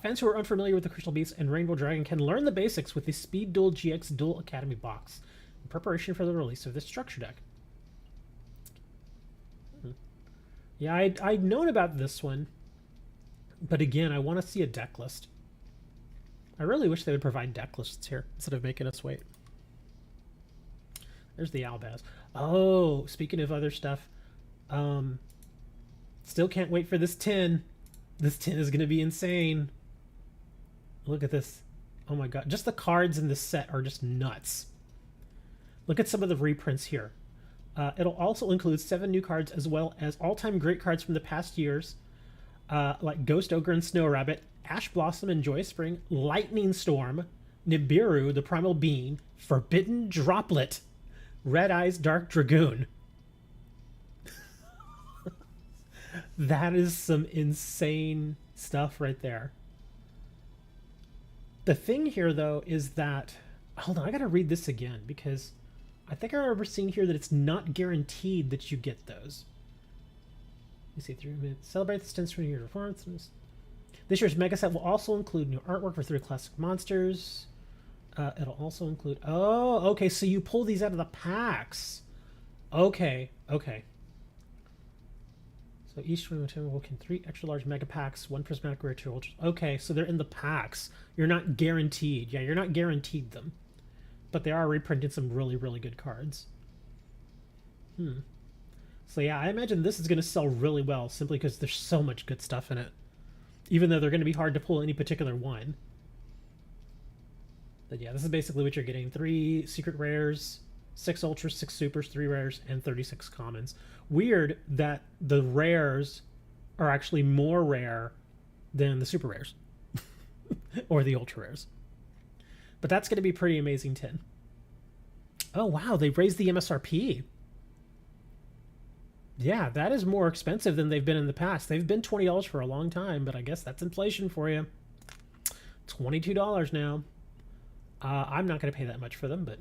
Fans who are unfamiliar with the Crystal Beasts and Rainbow Dragon can learn the basics with the Speed Duel GX Duel Academy box in preparation for the release of this structure deck. Yeah, I'd known about this one, but again, I want to see a deck list. I really wish they would provide deck lists here instead of making us wait. There's the Albaz. Oh, speaking of other stuff, still can't wait for this tin. This tin is going to be insane. Look at this. Oh my god. Just the cards in this set are just nuts. Look at some of the reprints here. It'll also include 7 new cards as well as all-time great cards from the past years, like Ghost Ogre and Snow Rabbit, Ash Blossom and Joyous Spring, Lightning Storm, Nibiru, the Primal Being, Forbidden Droplet, Red Eyes Dark Dragoon. That is some insane stuff right there. The thing here, though, is that... Hold on, I gotta read this again, because I think I remember seeing here that it's not guaranteed that you get those. You see, 3 minutes. Celebrate the 10th year performances. This year's mega set will also include new artwork for 3 classic monsters. It'll also include... Oh, okay, so you pull these out of the packs. Okay, okay. So each one will contain 3 extra large mega packs, 1 prismatic rare, 2 ultras. Okay, so they're in the packs. You're not guaranteed. Yeah, you're not guaranteed them. But they are reprinting some really, really good cards. So yeah, I imagine this is going to sell really well simply because there's so much good stuff in it. Even though they're going to be hard to pull any particular one. But yeah, this is basically what you're getting. 3 secret rares, 6 ultras, 6 supers, 3 rares, and 36 commons. Weird that the rares are actually more rare than the super rares. Or the ultra rares. But that's going to be pretty amazing tin. Oh wow, they raised the MSRP. Yeah, that is more expensive than they've been in the past. They've been $20 for a long time, but I guess that's inflation for you. $22 now. I'm not going to pay that much for them, but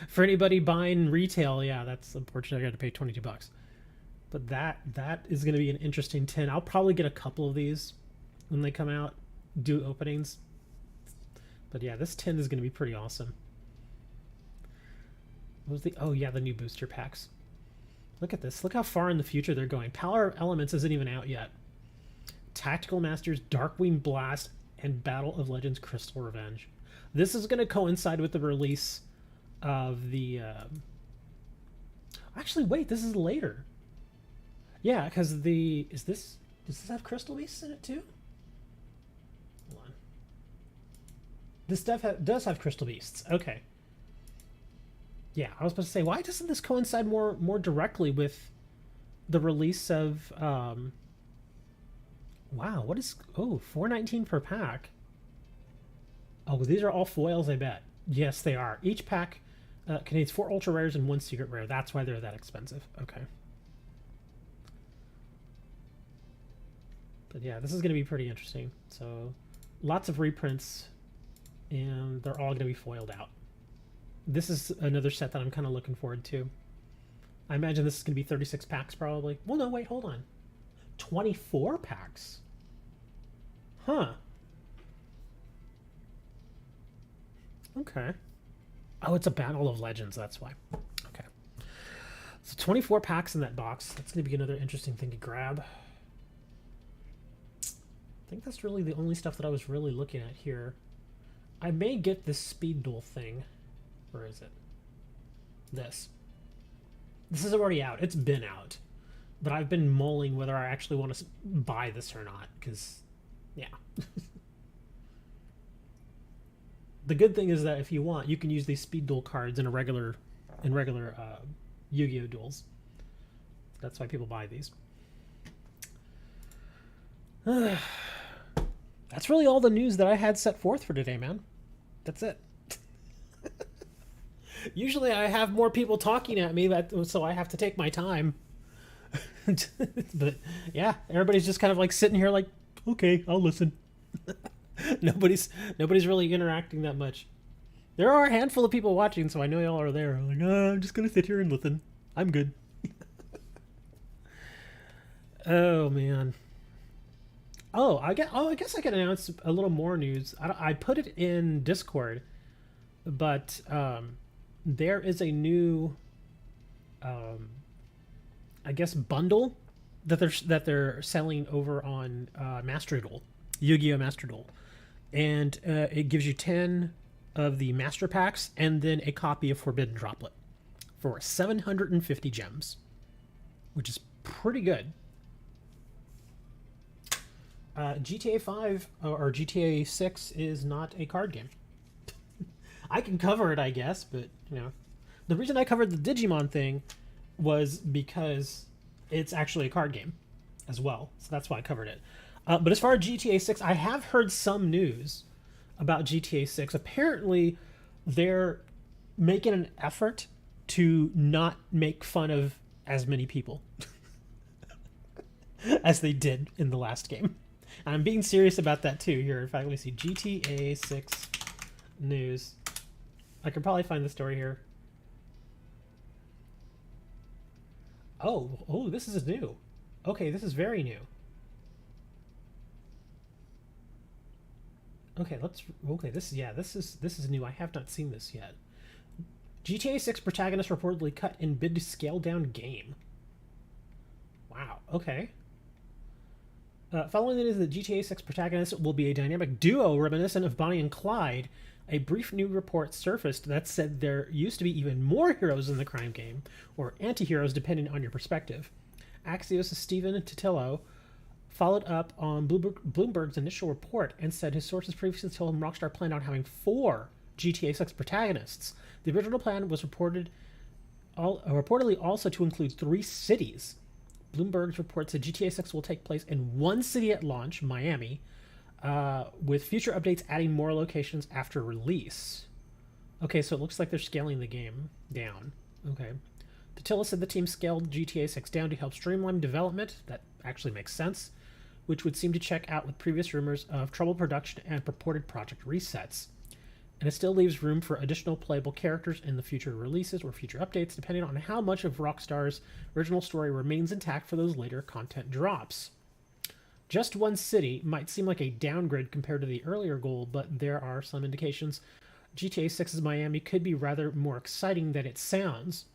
for anybody buying retail, yeah, that's unfortunate. I got to pay 22 bucks. But that is going to be an interesting tin. I'll probably get a couple of these when they come out, do openings. But yeah, this tin is going to be pretty awesome. What was the? Oh yeah, the new booster packs. Look at this. Look how far in the future they're going. Power of Elements isn't even out yet. Tactical Masters, Darkwing Blast, and Battle of Legends Crystal Revenge. This is going to coincide with the release of the... Actually, wait, this is later. Yeah, because the... Does this have Crystal Beasts in it too? Hold on. This stuff does have Crystal Beasts. Okay. Yeah, I was supposed to say, why doesn't this coincide more directly with the release of... Wow, what is... Oh, $4.19 per pack. Oh, these are all foils, I bet. Yes, they are. Each pack contains 4 ultra rares and 1 secret rare. That's why they're that expensive. Okay. But yeah, this is going to be pretty interesting. So, lots of reprints, and they're all going to be foiled out. This is another set that I'm kind of looking forward to. I imagine this is going to be 36 packs probably. Well, no, wait, hold on. 24 packs? Huh. Okay. Oh, it's a Battle of Legends, that's why. Okay. So 24 packs in that box. That's going to be another interesting thing to grab. I think that's really the only stuff that I was really looking at here. I may get this speed duel thing. Where is it? This. This is already out. It's been out. But I've been mulling whether I actually want to buy this or not, because, yeah. The good thing is that if you want, you can use these speed duel cards in regular Yu-Gi-Oh duels. That's why people buy these. That's really all the news that I had set forth for today, man. That's it. Usually I have more people talking at me, so I have to take my time. But yeah, everybody's just kind of like sitting here like, okay, I'll listen. Nobody's really interacting that much. There are a handful of people watching, so I know y'all are there. I'm like, oh, I'm just gonna sit here and listen. I'm good. Oh man. Oh, I guess I can announce a little more news. I put it in Discord, but there is a new, I guess, bundle that they're selling over on Master Duel, Yu-Gi-Oh! Master Duel, and it gives you 10 of the Master Packs and then a copy of Forbidden Droplet for 750 gems, which is pretty good. GTA 5 or GTA 6 is not a card game. I can cover it, I guess, but, you know. The reason I covered the Digimon thing was because it's actually a card game as well. So that's why I covered it. But as far as GTA 6, I have heard some news about GTA 6. Apparently, they're making an effort to not make fun of as many people as they did in the last game. And I'm being serious about that too. Here, in fact, let me see. GTA 6 news. I could probably find the story here. Oh, this is new. Okay, this is very new. Okay, this is new. I have not seen this yet. GTA 6 protagonist reportedly cut in bid to scale down game. Wow, okay. Following the news that GTA 6 protagonist will be a dynamic duo reminiscent of Bonnie and Clyde, a brief new report surfaced that said there used to be even more heroes in the crime game, or anti-heroes depending on your perspective. Axios' Steven Titillo followed up on Bloomberg's initial report and said his sources previously told him Rockstar planned on having 4 GTA 6 protagonists. The original plan was reportedly also to include 3 cities. Bloomberg's report said GTA 6 will take place in 1 city at launch, Miami, with future updates adding more locations after release. Okay, so it looks like they're scaling the game down. Okay. Totila said the team scaled GTA 6 down to help streamline development. That actually makes sense, which would seem to check out with previous rumors of troubled production and purported project resets. And it still leaves room for additional playable characters in the future releases or future updates, depending on how much of Rockstar's original story remains intact for those later content drops. Just one city might seem like a downgrade compared to the earlier goal, but there are some indications GTA 6's Miami could be rather more exciting than it sounds.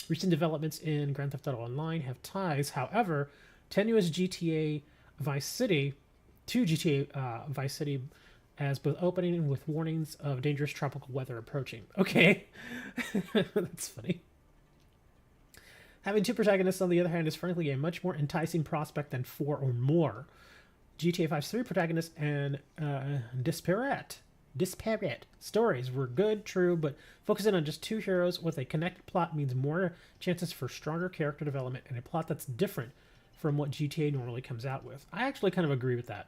Recent developments in Grand Theft Auto Online have ties, however, tenuous GTA Vice City to GTA Vice City as both opening with warnings of dangerous tropical weather approaching. Okay. That's funny. Having two protagonists, on the other hand, is frankly a much more enticing prospect than four or more. GTA 5's three protagonists and disparate stories were good, true, but focusing on just two heroes with a connected plot means more chances for stronger character development and a plot that's different from what GTA normally comes out with. I actually kind of agree with that.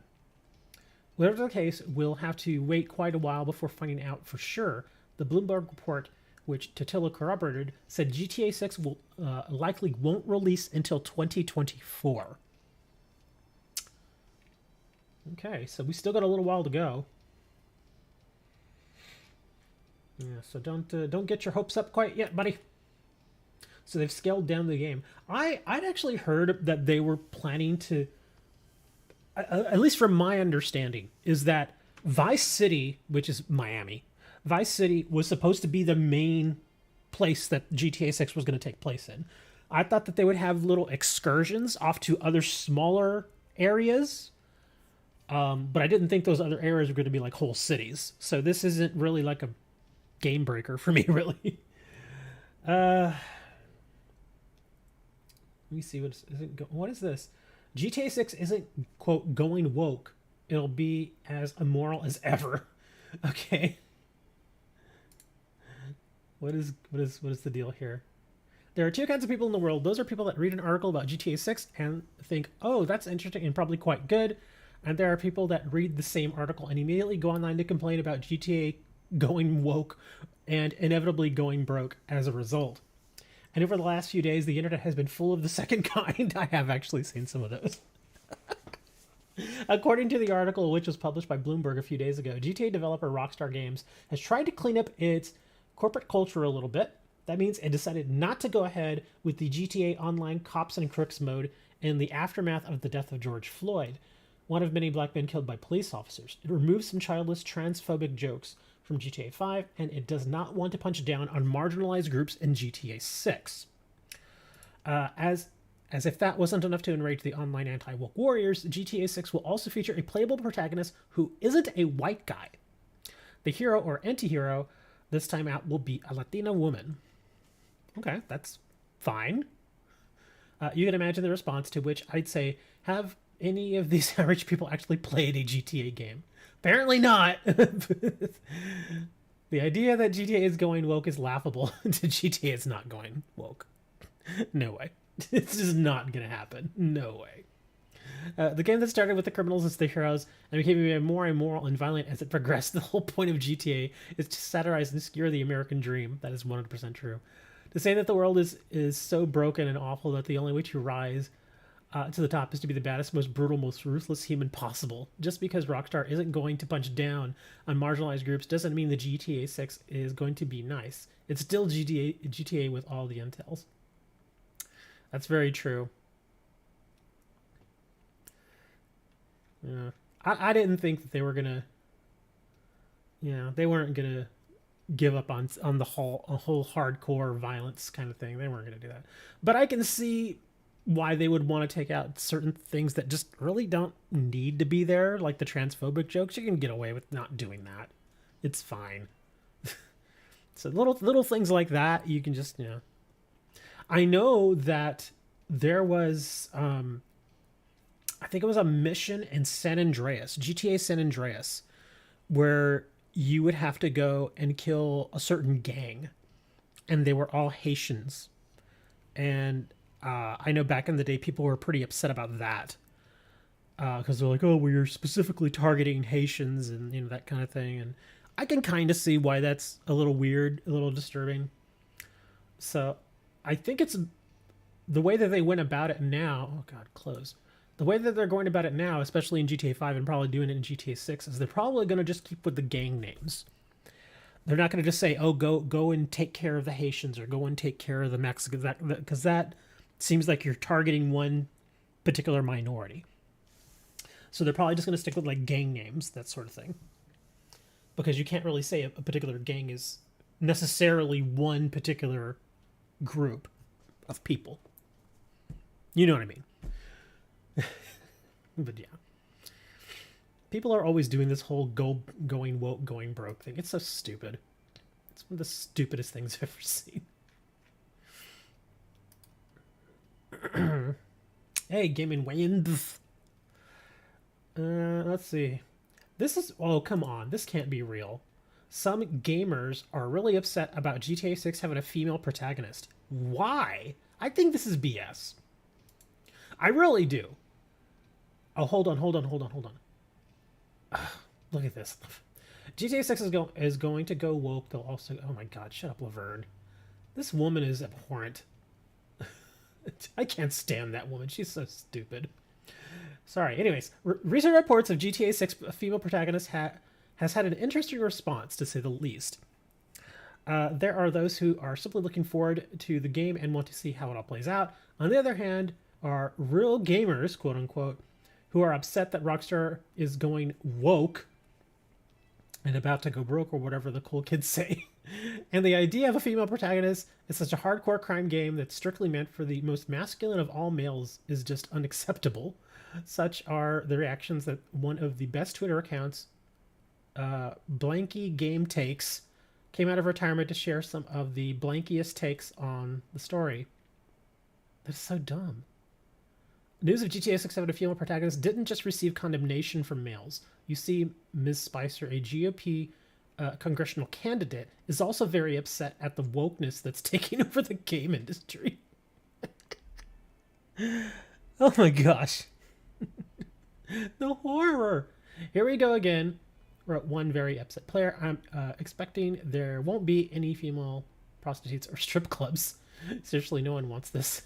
Whatever the case, we'll have to wait quite a while before finding out for sure. The Bloomberg report, which Totila corroborated, said GTA 6 will likely won't release until 2024. Okay, so we still got a little while to go. Yeah, so don't get your hopes up quite yet, buddy. So they've scaled down the game. I'd actually heard that they were planning to, at least from my understanding, is that Vice City, which is Miami, Vice City was supposed to be the main place that GTA 6 was going to take place in. I thought that they would have little excursions off to other smaller areas, but I didn't think those other areas were going to be like whole cities. So this isn't really like a game breaker for me, really. Let me see what is this? GTA 6 isn't, quote, going woke. It'll be as immoral as ever. Okay. What is the deal here? There are two kinds of people in the world. Those are people that read an article about GTA 6 and think, oh, that's interesting and probably quite good. And there are people that read the same article and immediately go online to complain about GTA going woke and inevitably going broke as a result. And over the last few days, the internet has been full of the second kind. I have actually seen some of those. According to the article, which was published by Bloomberg a few days ago, GTA developer Rockstar Games has tried to clean up its corporate culture a little bit. That means it decided not to go ahead with the GTA Online Cops and Crooks mode in the aftermath of the death of George Floyd, one of many black men killed by police officers. It removes some childless transphobic jokes from GTA 5, and it does not want to punch down on marginalized groups in GTA 6. As if that wasn't enough to enrage the online anti-woke warriors, GTA 6 will also feature a playable protagonist who isn't a white guy. The hero or anti-hero this time out will be a Latina woman. Okay, that's fine. You can imagine the response, to which I'd say, have any of these average people actually played a GTA game? Apparently not. The idea that GTA is going woke is laughable. GTA is not going woke. No way. It's just not going to happen. No way. The game that started with the criminals as the heroes and became even more immoral and violent as it progressed. The whole point of GTA is to satirize and skewer the American dream. That is 100% true. To say that the world is so broken and awful that the only way to rise to the top is to be the baddest, most brutal, most ruthless human possible. Just because Rockstar isn't going to punch down on marginalized groups doesn't mean the GTA 6 is going to be nice. It's still GTA with all the intels. That's very true. Yeah, I didn't think that they were gonna. Yeah, they weren't gonna give up on the whole hardcore violence kind of thing. They weren't gonna do that. But I can see why they would want to take out certain things that just really don't need to be there, like the transphobic jokes. You can get away with not doing that. It's fine. So little things like that, you can just, I know that there was, I think it was a mission in San Andreas, GTA San Andreas, where you would have to go and kill a certain gang, and they were all Haitians. And I know back in the day, people were pretty upset about that, because they're like, oh, we're specifically targeting Haitians and that kind of thing. And I can kind of see why that's a little weird, a little disturbing. So I think it's the way that they went about it now. Oh God, close. The way that they're going about it now, especially in GTA 5 and probably doing it in GTA 6, is they're probably going to just keep with the gang names. They're not going to just say, "Oh, go and take care of the Haitians," or "Go and take care of the Mexicans," because that seems like you're targeting one particular minority. So they're probably just going to stick with like gang names, that sort of thing, because you can't really say a particular gang is necessarily one particular group of people. You know what I mean? But yeah, people are always doing this whole going woke, going broke thing. It's so stupid. It's one of the stupidest things I've ever seen. Hey, Gaming Wayne. Let's see. This is... Oh, come on. This can't be real. Some gamers are really upset about GTA 6 having a female protagonist. Why? I think this is BS. I really do. Oh, hold on. Look at this. GTA 6 is going to go woke. They'll also... Oh my god, shut up, Laverne. This woman is abhorrent. I can't stand that woman. She's so stupid. Sorry. Anyways, recent reports of GTA 6 female protagonist has had an interesting response, to say the least. There are those who are simply looking forward to the game and want to see how it all plays out. On the other hand, are real gamers, quote unquote, who are upset that Rockstar is going woke and about to go broke, or whatever the cool kids say. And the idea of a female protagonist is such a hardcore crime game that's strictly meant for the most masculine of all males is just unacceptable. Such are the reactions that one of the best Twitter accounts, Blanky Game Takes, came out of retirement to share some of the blankiest takes on the story. That's so dumb. News of GTA 6 having a female protagonist didn't just receive condemnation from males. You see, Ms. Spicer, a GOP congressional candidate, is also very upset at the wokeness that's taking over the game industry. Oh my gosh. The horror. Here we go again. Wrote one very upset player. I'm expecting there won't be any female prostitutes or strip clubs. Seriously, no one wants this.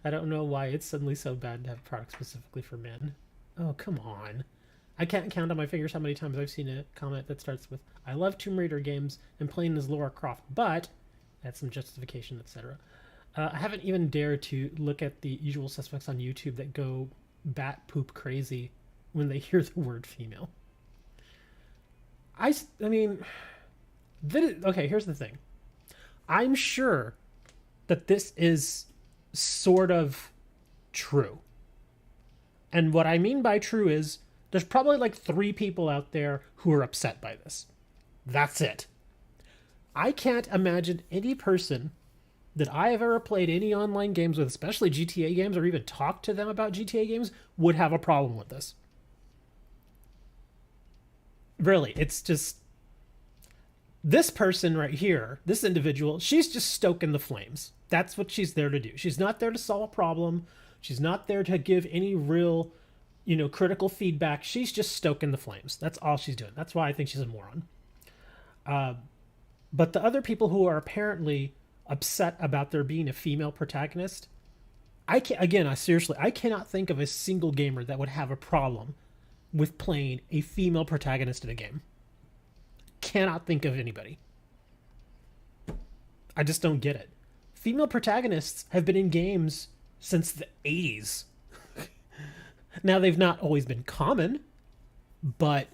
I don't know why it's suddenly so bad to have products specifically for men. Oh, come on. I can't count on my fingers how many times I've seen a comment that starts with, "I love Tomb Raider games and playing as Lara Croft, but..." That's some justification, etc. I haven't even dared to look at the usual suspects on YouTube that go bat poop crazy when they hear the word female. I mean... Okay, here's the thing. I'm sure that this is sort of true. And what I mean by true is there's probably like 3 people out there who are upset by this. That's it. I can't imagine any person that I have ever played any online games with, especially GTA games, or even talked to them about GTA games, would have a problem with this. Really, it's just... This person right here, this individual, she's just stoking the flames. That's what she's there to do. She's not there to solve a problem. She's not there to give any real, critical feedback. She's just stoking the flames. That's all she's doing. That's why I think she's a moron. But the other people who are apparently upset about there being a female protagonist, I cannot think of a single gamer that would have a problem with playing a female protagonist in a game. Cannot think of anybody. I just don't get it. Female protagonists have been in games since the 80s. Now, they've not always been common, but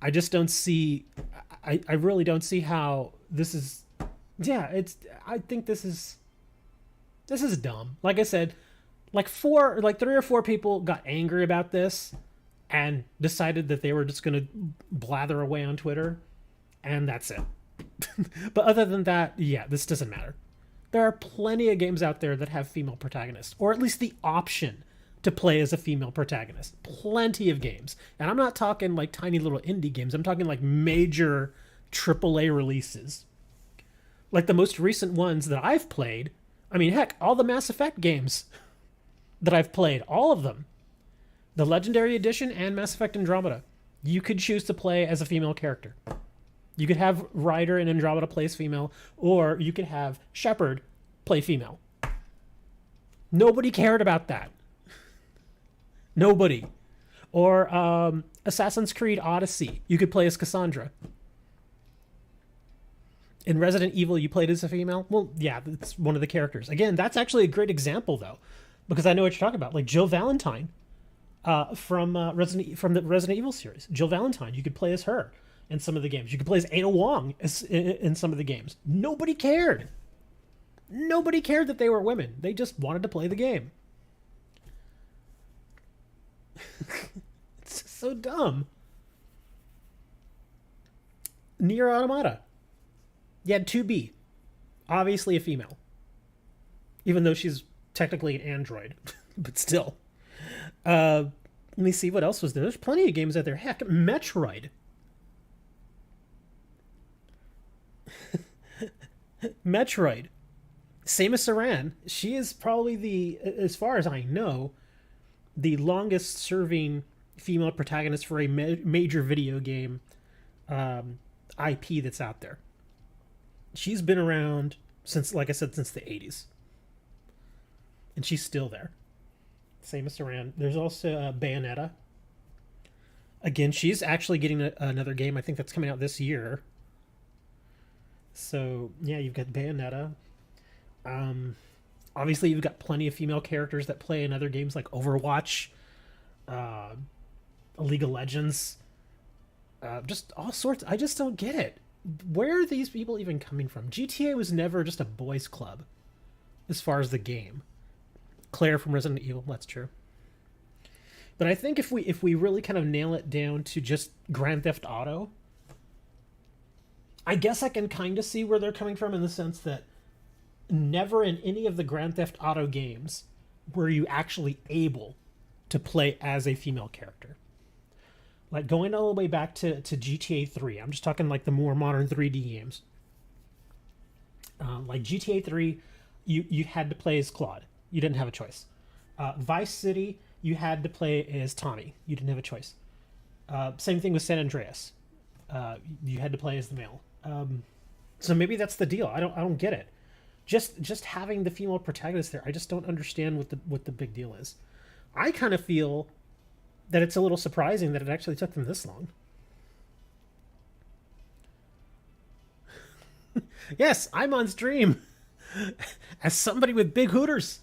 I just don't see... I really don't see how this is... Yeah, I think this is dumb. Like I said, like 3 or 4 people got angry about this and decided that they were just going to blather away on Twitter, and that's it. But other than that, yeah, this doesn't matter. There are plenty of games out there that have female protagonists, or at least the option to play as a female protagonist. Plenty of games. And I'm not talking like tiny little indie games. I'm talking like major AAA releases. Like the most recent ones that I've played. I mean, heck, all the Mass Effect games that I've played, all of them. The Legendary Edition and Mass Effect Andromeda. You could choose to play as a female character. You could have Ryder and Andromeda plays female, or you could have Shepard play female. Nobody cared about that. Nobody. Or Assassin's Creed Odyssey, you could play as Cassandra. In Resident Evil, you played as a female. Well, yeah, that's one of the characters. Again, that's actually a great example, though, because I know what you're talking about. Like Jill Valentine from the Resident Evil series. Jill Valentine, you could play as her in some of the games. You could play as Ada Wong in some of the games. Nobody cared. Nobody cared that they were women. They just wanted to play the game. It's just so dumb. Nier Automata. You had 2B. Obviously a female. Even though she's technically an android. But still. Let me see what else was there. There's plenty of games out there. Heck, Metroid. Metroid. Samus Aran. She is probably as far as I know, the longest serving female protagonist for a major video game IP that's out there. She's been around since, like I said, since the 80s. And she's still there. Samus Aran. There's also Bayonetta. Again, she's actually getting another game. I think that's coming out this year. So, yeah, you've got Bayonetta. Obviously, you've got plenty of female characters that play in other games like Overwatch, League of Legends. Just all sorts. I just don't get it. Where are these people even coming from? GTA was never just a boys' club as far as the game. Claire from Resident Evil, that's true. But I think if we really kind of nail it down to just Grand Theft Auto, I guess I can kind of see where they're coming from in the sense that never in any of the Grand Theft Auto games were you actually able to play as a female character. Like going all the way back to GTA 3. I'm just talking like the more modern 3D games. Like GTA 3, you had to play as Claude. You didn't have a choice. Vice City, you had to play as Tommy. You didn't have a choice. Same thing with San Andreas. You had to play as the male. So maybe that's the deal. I don't get it. Just having the female protagonist there, I just don't understand what the big deal is. I kind of feel that it's a little surprising that it actually took them this long. Yes, I'm on stream as somebody with big hooters.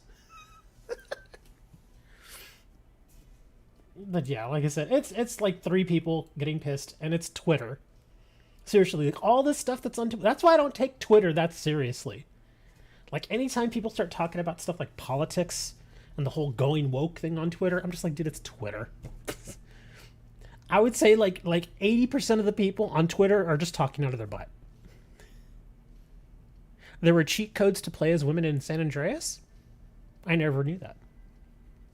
But yeah, like I said, it's like 3 people getting pissed, and it's Twitter. Seriously, like all this stuff that's on Twitter. That's why I don't take Twitter that seriously. Like anytime people start talking about stuff like politics and the whole going woke thing on Twitter, I'm just like, dude, it's Twitter. I would say like 80% of the people on Twitter are just talking out of their butt. There were cheat codes to play as women in San Andreas? I never knew that.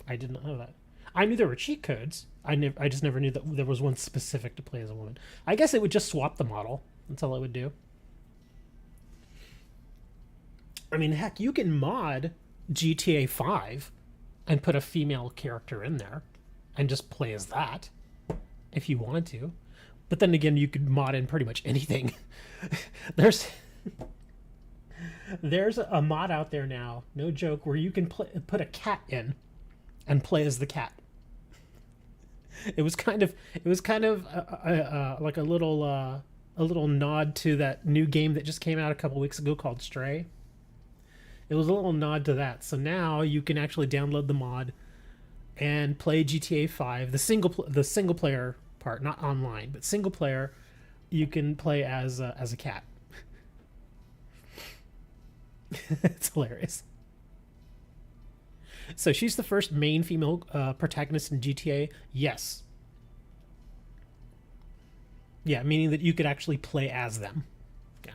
I did not know that. I knew there were cheat codes. I just never knew that there was one specific to play as a woman. I guess it would just swap the model. That's all it would do. I mean, heck, you can mod GTA 5 and put a female character in there and just play as that if you wanted to. But then again, you could mod in pretty much anything. There's a mod out there now, no joke, where you can put a cat in and play as the cat. It was kind of like a little nod to that new game that just came out a couple weeks ago called Stray. It was a little nod to that. So now you can actually download the mod and play GTA 5, the single player part, not online, but single player. You can play as a cat. It's hilarious. So she's the first main female protagonist in GTA. Yes. Yeah, meaning that you could actually play as them. Yeah.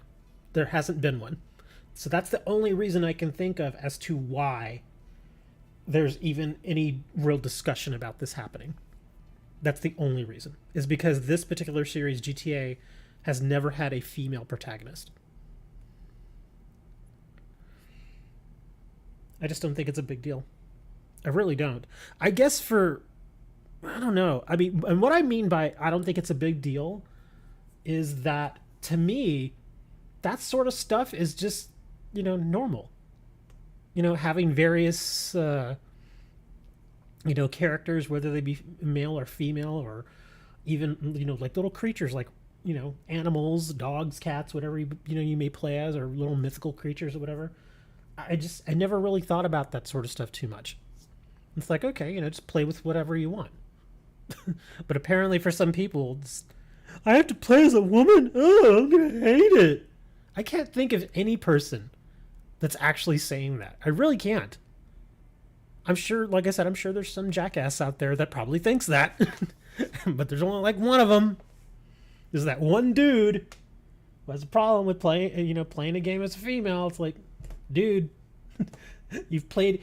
There hasn't been one. So that's the only reason I can think of as to why there's even any real discussion about this happening. That's the only reason. Is because this particular series, GTA, has never had a female protagonist. I just don't think it's a big deal. I really don't. I guess I don't know. I mean, and what I mean by I don't think it's a big deal is that to me, that sort of stuff is just, normal. Having various, characters, whether they be male or female, or even, like little creatures, like, animals, dogs, cats, whatever you may play as, or little mythical creatures or whatever. I never really thought about that sort of stuff too much. It's like, okay, just play with whatever you want. But apparently for some people, I have to play as a woman? Oh, I'm going to hate it. I can't think of any person that's actually saying that. I really can't. I'm sure, like I said, I'm sure there's some jackass out there that probably thinks that. But there's only like one of them. There's that one dude who has a problem with playing a game as a female. It's like, dude, you've played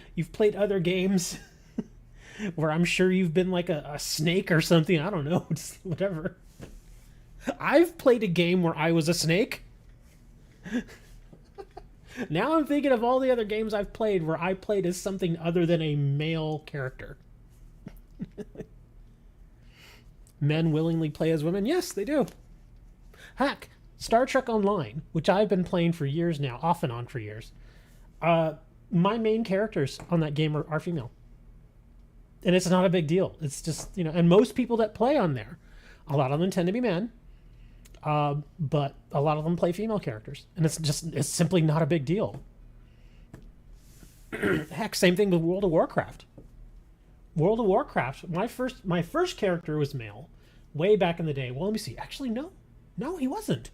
other games where I'm sure you've been like a snake or something. I don't know, just whatever. I've played a game where I was a snake. Now I'm thinking of all the other games I've played where I played as something other than a male character. Men willingly play as women? Yes, they do. Heck, Star Trek Online, which I've been playing for years now, off and on for years. My main characters on that game are female. And it's not a big deal. It's just, and most people that play on there, a lot of them tend to be men. But a lot of them play female characters, and it's simply not a big deal. Heck, same thing with World of Warcraft. World of Warcraft, my first character was male, way back in the day. Well, let me see. Actually, no, he wasn't.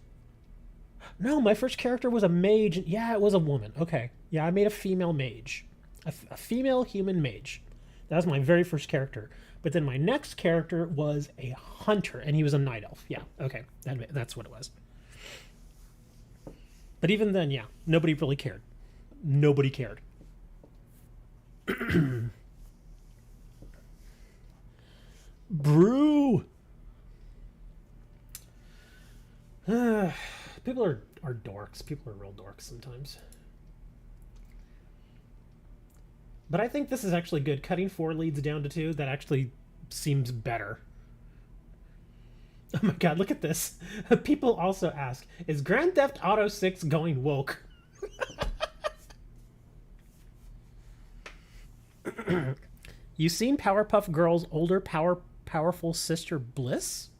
No, my first character was a mage. Yeah, it was a woman. Okay, yeah, I made a female mage, a female human mage. That was my very first character. But then my next character was a hunter, and he was a night elf. Yeah, okay, that's what it was. But even then, yeah, nobody really cared. Nobody cared. Brew! People are dorks. People are real dorks sometimes. But I think this is actually good. Cutting 4 leads down to 2, that actually seems better. Oh my god, look at this. People also ask, is Grand Theft Auto 6 going woke? You seen Powerpuff Girls' older powerful sister Bliss?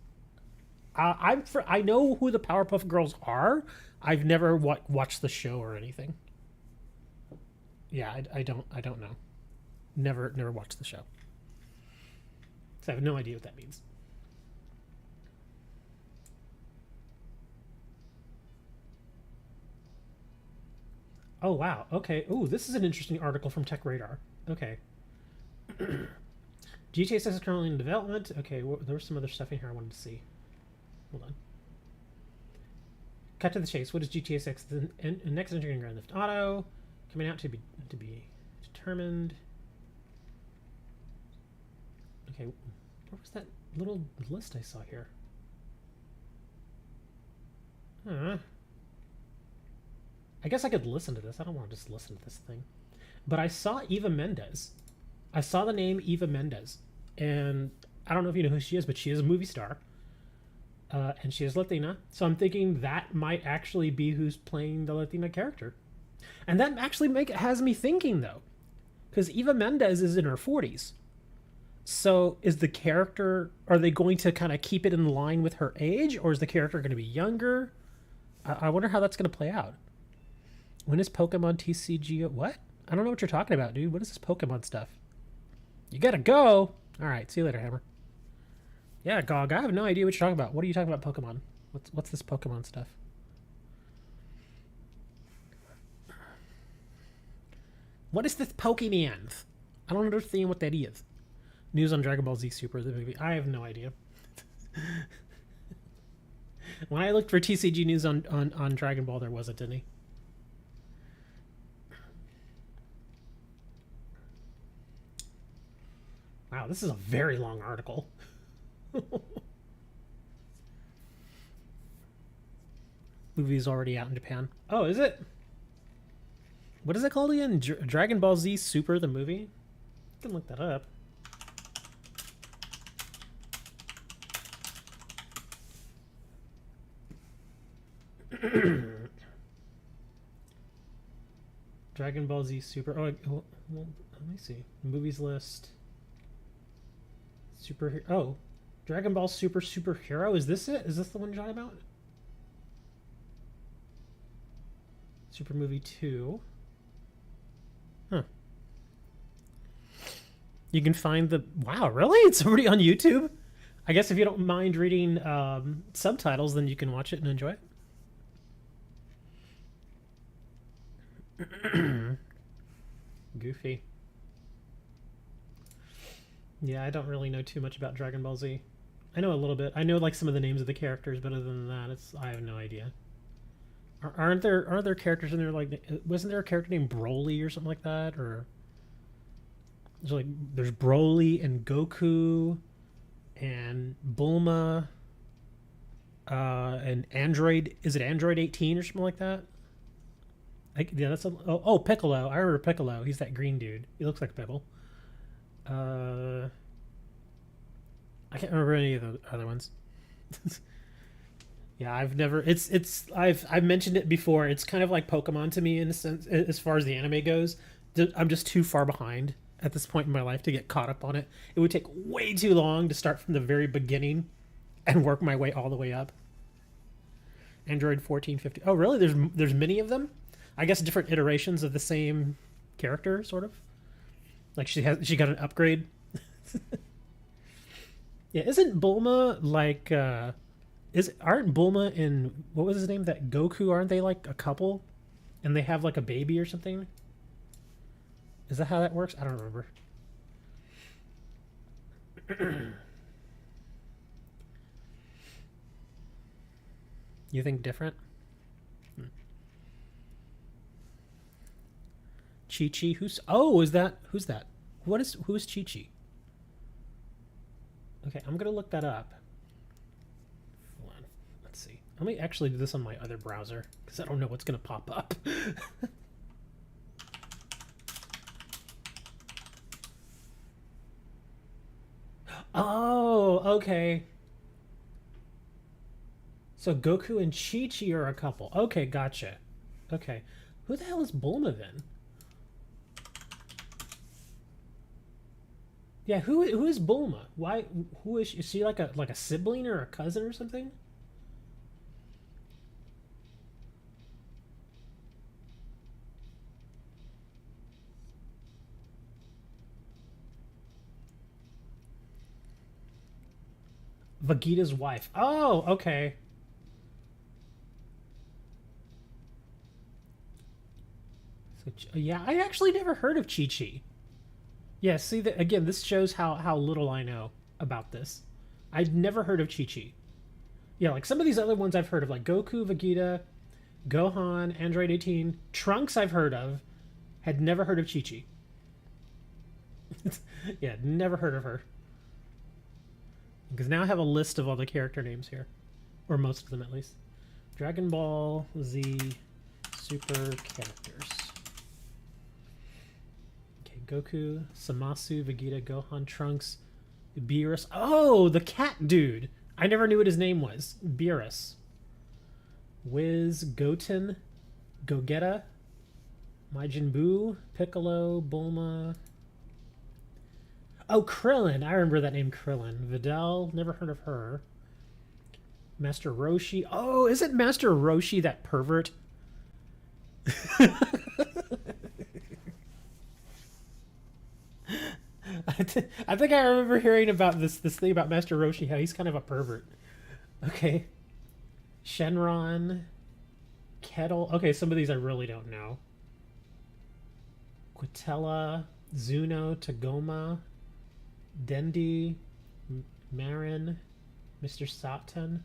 I know who the Powerpuff Girls are. I've never watched the show or anything. Yeah, I don't know. Never watched the show. So I have no idea what that means. Oh, wow. Okay. Ooh, this is an interesting article from Tech Radar. Okay. GTA 6 is currently in development. Okay, there was some other stuff in here I wanted to see. Hold on. Cut to the chase. What is GTA 6? The next entry in Grand Theft Auto. Coming out to be determined. Okay, what was that little list I saw here? I guess I could listen to this. I don't want to just listen to this thing. But I saw Eva Mendes. I saw the name Eva Mendes. And I don't know if you know who she is, but she is a movie star. And she is Latina. So I'm thinking that might actually be who's playing the Latina character. And that actually has me thinking, though. Because Eva Mendes is in her 40s. So is the character... Are they going to kind of keep it in line with her age? Or is the character going to be younger? I wonder how that's going to play out. When is Pokemon TCG... What? I don't know what you're talking about, dude. What is this Pokemon stuff? You gotta go! Alright, see you later, Hammer. Yeah, Gog, I have no idea what you're talking about. What are you talking about, Pokemon? What's this Pokemon stuff? What is this Pokemon? I don't understand what that is. News on Dragon Ball Z Super, the movie. I have no idea. When I looked for TCG news on Dragon Ball, there wasn't any. Wow, this is a very long article. Movie's already out in Japan. Oh, is it? What is it called again? Dragon Ball Z Super, the movie? I can look that up. Dragon Ball Z Super. Oh, well, let me see. Movies list. Super. Oh, Dragon Ball Super Superhero. Is this it? Is this the one you're talking about? Super Movie 2. Huh. You can find the... Wow, really? It's already on YouTube? I guess if you don't mind reading subtitles, then you can watch it and enjoy it. Goofy. Yeah, I don't really know too much about Dragon Ball Z. I know a little bit. I know like some of the names of the characters, but other than that, I have no idea. Aren't there characters in there like wasn't there a character named Broly or something like that? Or there's Broly and Goku and Bulma and Android. Is it Android 18 or something like that? Yeah, that's Piccolo. I remember Piccolo. He's that green dude. He looks like Pebble. I can't remember any of the other ones. Yeah, I've never. I've mentioned it before. It's kind of like Pokemon to me in a sense, as far as the anime goes. I'm just too far behind at this point in my life to get caught up on it. It would take way too long to start from the very beginning and work my way all the way up. Android 1450. Oh, really? There's many of them. I guess different iterations of the same character, sort of. Like she got an upgrade. Yeah, isn't Bulma like? Aren't Bulma and what was his name? That Goku, aren't they like a couple? And they have like a baby or something? Is that how that works? I don't remember. You think different? Chi-Chi? Who's that? Who's that? Who is Chi-Chi? Okay, I'm gonna look that up. Hold on. Let's see. Let me actually do this on my other browser because I don't know what's gonna pop up. Oh, okay. So Goku and Chi-Chi are a couple. Okay, gotcha. Okay. Who the hell is Bulma then? Yeah, who is Bulma? Why? Who is she? Is she like a sibling or a cousin or something? Vegeta's wife. Oh, okay. So, yeah, I actually never heard of Chi-Chi. Yeah, see that again. This shows how little I know about this. I'd never heard of Chi-Chi. Yeah, like some of these other ones I've heard of, like Goku, Vegeta, Gohan, Android 18, Trunks. I've heard of. Had never heard of Chi-Chi. Yeah, never heard of her. Because now I have a list of all the character names here, or most of them at least. Dragon Ball Z Super characters. Goku, Samasu, Vegeta, Gohan, Trunks, Beerus. Oh, the cat dude. I never knew what his name was. Beerus. Wiz, Goten, Gogeta, Majin Buu, Piccolo, Bulma. Oh, Krillin. I remember that name, Krillin. Videl, never heard of her. Master Roshi. Oh, isn't Master Roshi that pervert? I think I remember hearing about this thing about Master Roshi, how he's kind of a pervert. Okay. Shenron. Kettle. Okay, some of these I really don't know. Quitella. Zuno. Tagoma. Dendi. Marin. Mr. Satan.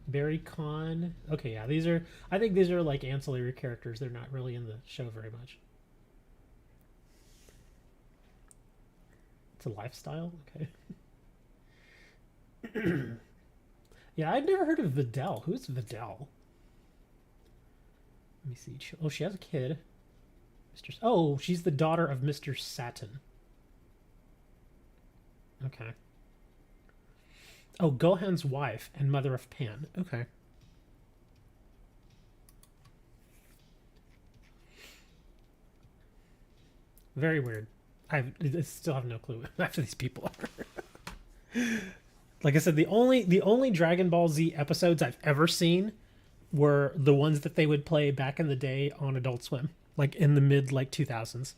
Barry Khan. Okay, yeah, I think these are like ancillary characters. They're not really in the show very much. It's a lifestyle? Okay. Yeah, I'd never heard of Videl. Who's Videl? Let me see. Oh, she has a kid. Oh, she's the daughter of Mr. Satan. Okay. Oh, Gohan's wife and mother of Pan. Okay. Very weird. I still have no clue after these people are. Like I said, the only Dragon Ball Z episodes I've ever seen were the ones that they would play back in the day on Adult Swim, like in the mid 2000s.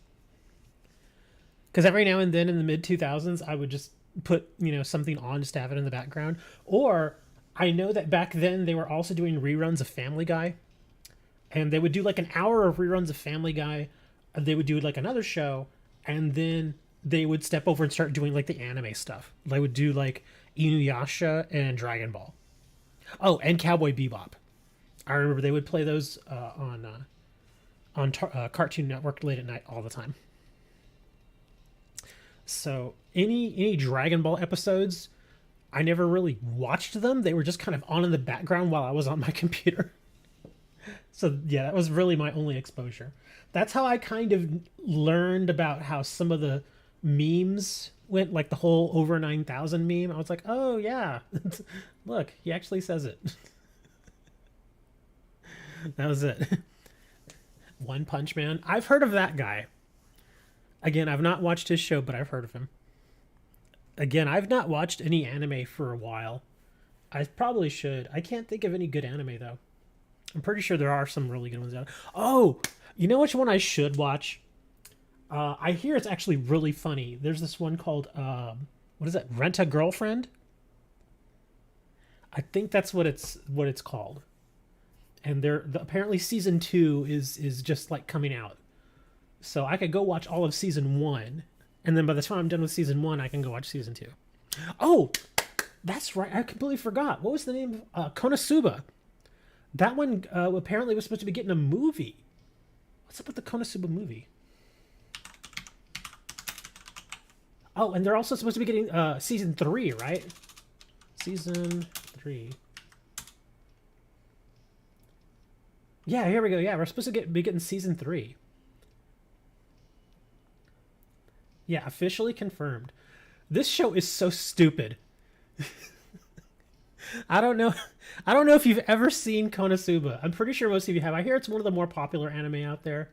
Because every now and then in the mid 2000s, I would just put something on just to have it in the background. Or I know that back then they were also doing reruns of Family Guy, and they would do like an hour of reruns of Family Guy. They would do like another show, and then they would step over and start doing like the anime stuff. They would do like Inuyasha and Dragon Ball. Oh, and Cowboy Bebop. I remember they would play those on Cartoon Network late at night all the time. So any Dragon Ball episodes, I never really watched them. They were just kind of on in the background while I was on my computer. So yeah, that was really my only exposure. That's how I kind of learned about how some of the memes went, like the whole over 9,000 meme. I was like, oh yeah, look, he actually says it. That was it. One Punch Man. I've heard of that guy. Again, I've not watched his show, but I've heard of him. Again, I've not watched any anime for a while. I probably should. I can't think of any good anime, though. I'm pretty sure there are some really good ones out. Oh, you know which one I should watch? I hear it's actually really funny. There's this one called, what is it? Rent a Girlfriend? I think that's what it's called. And apparently season 2 is just like coming out. So I could go watch all of season 1, and then by the time I'm done with season 1, I can go watch season 2. Oh, that's right. I completely forgot. What was the name of Konosuba? That one apparently was supposed to be getting a movie. What's up with the Konosuba movie? Oh, and they're also supposed to be getting season 3, right? Season 3. Yeah, here we go. Yeah, we're supposed to be getting season 3. Yeah, officially confirmed. This show is so stupid. I don't know if you've ever seen Konosuba. I'm pretty sure most of you have. I hear it's one of the more popular anime out there.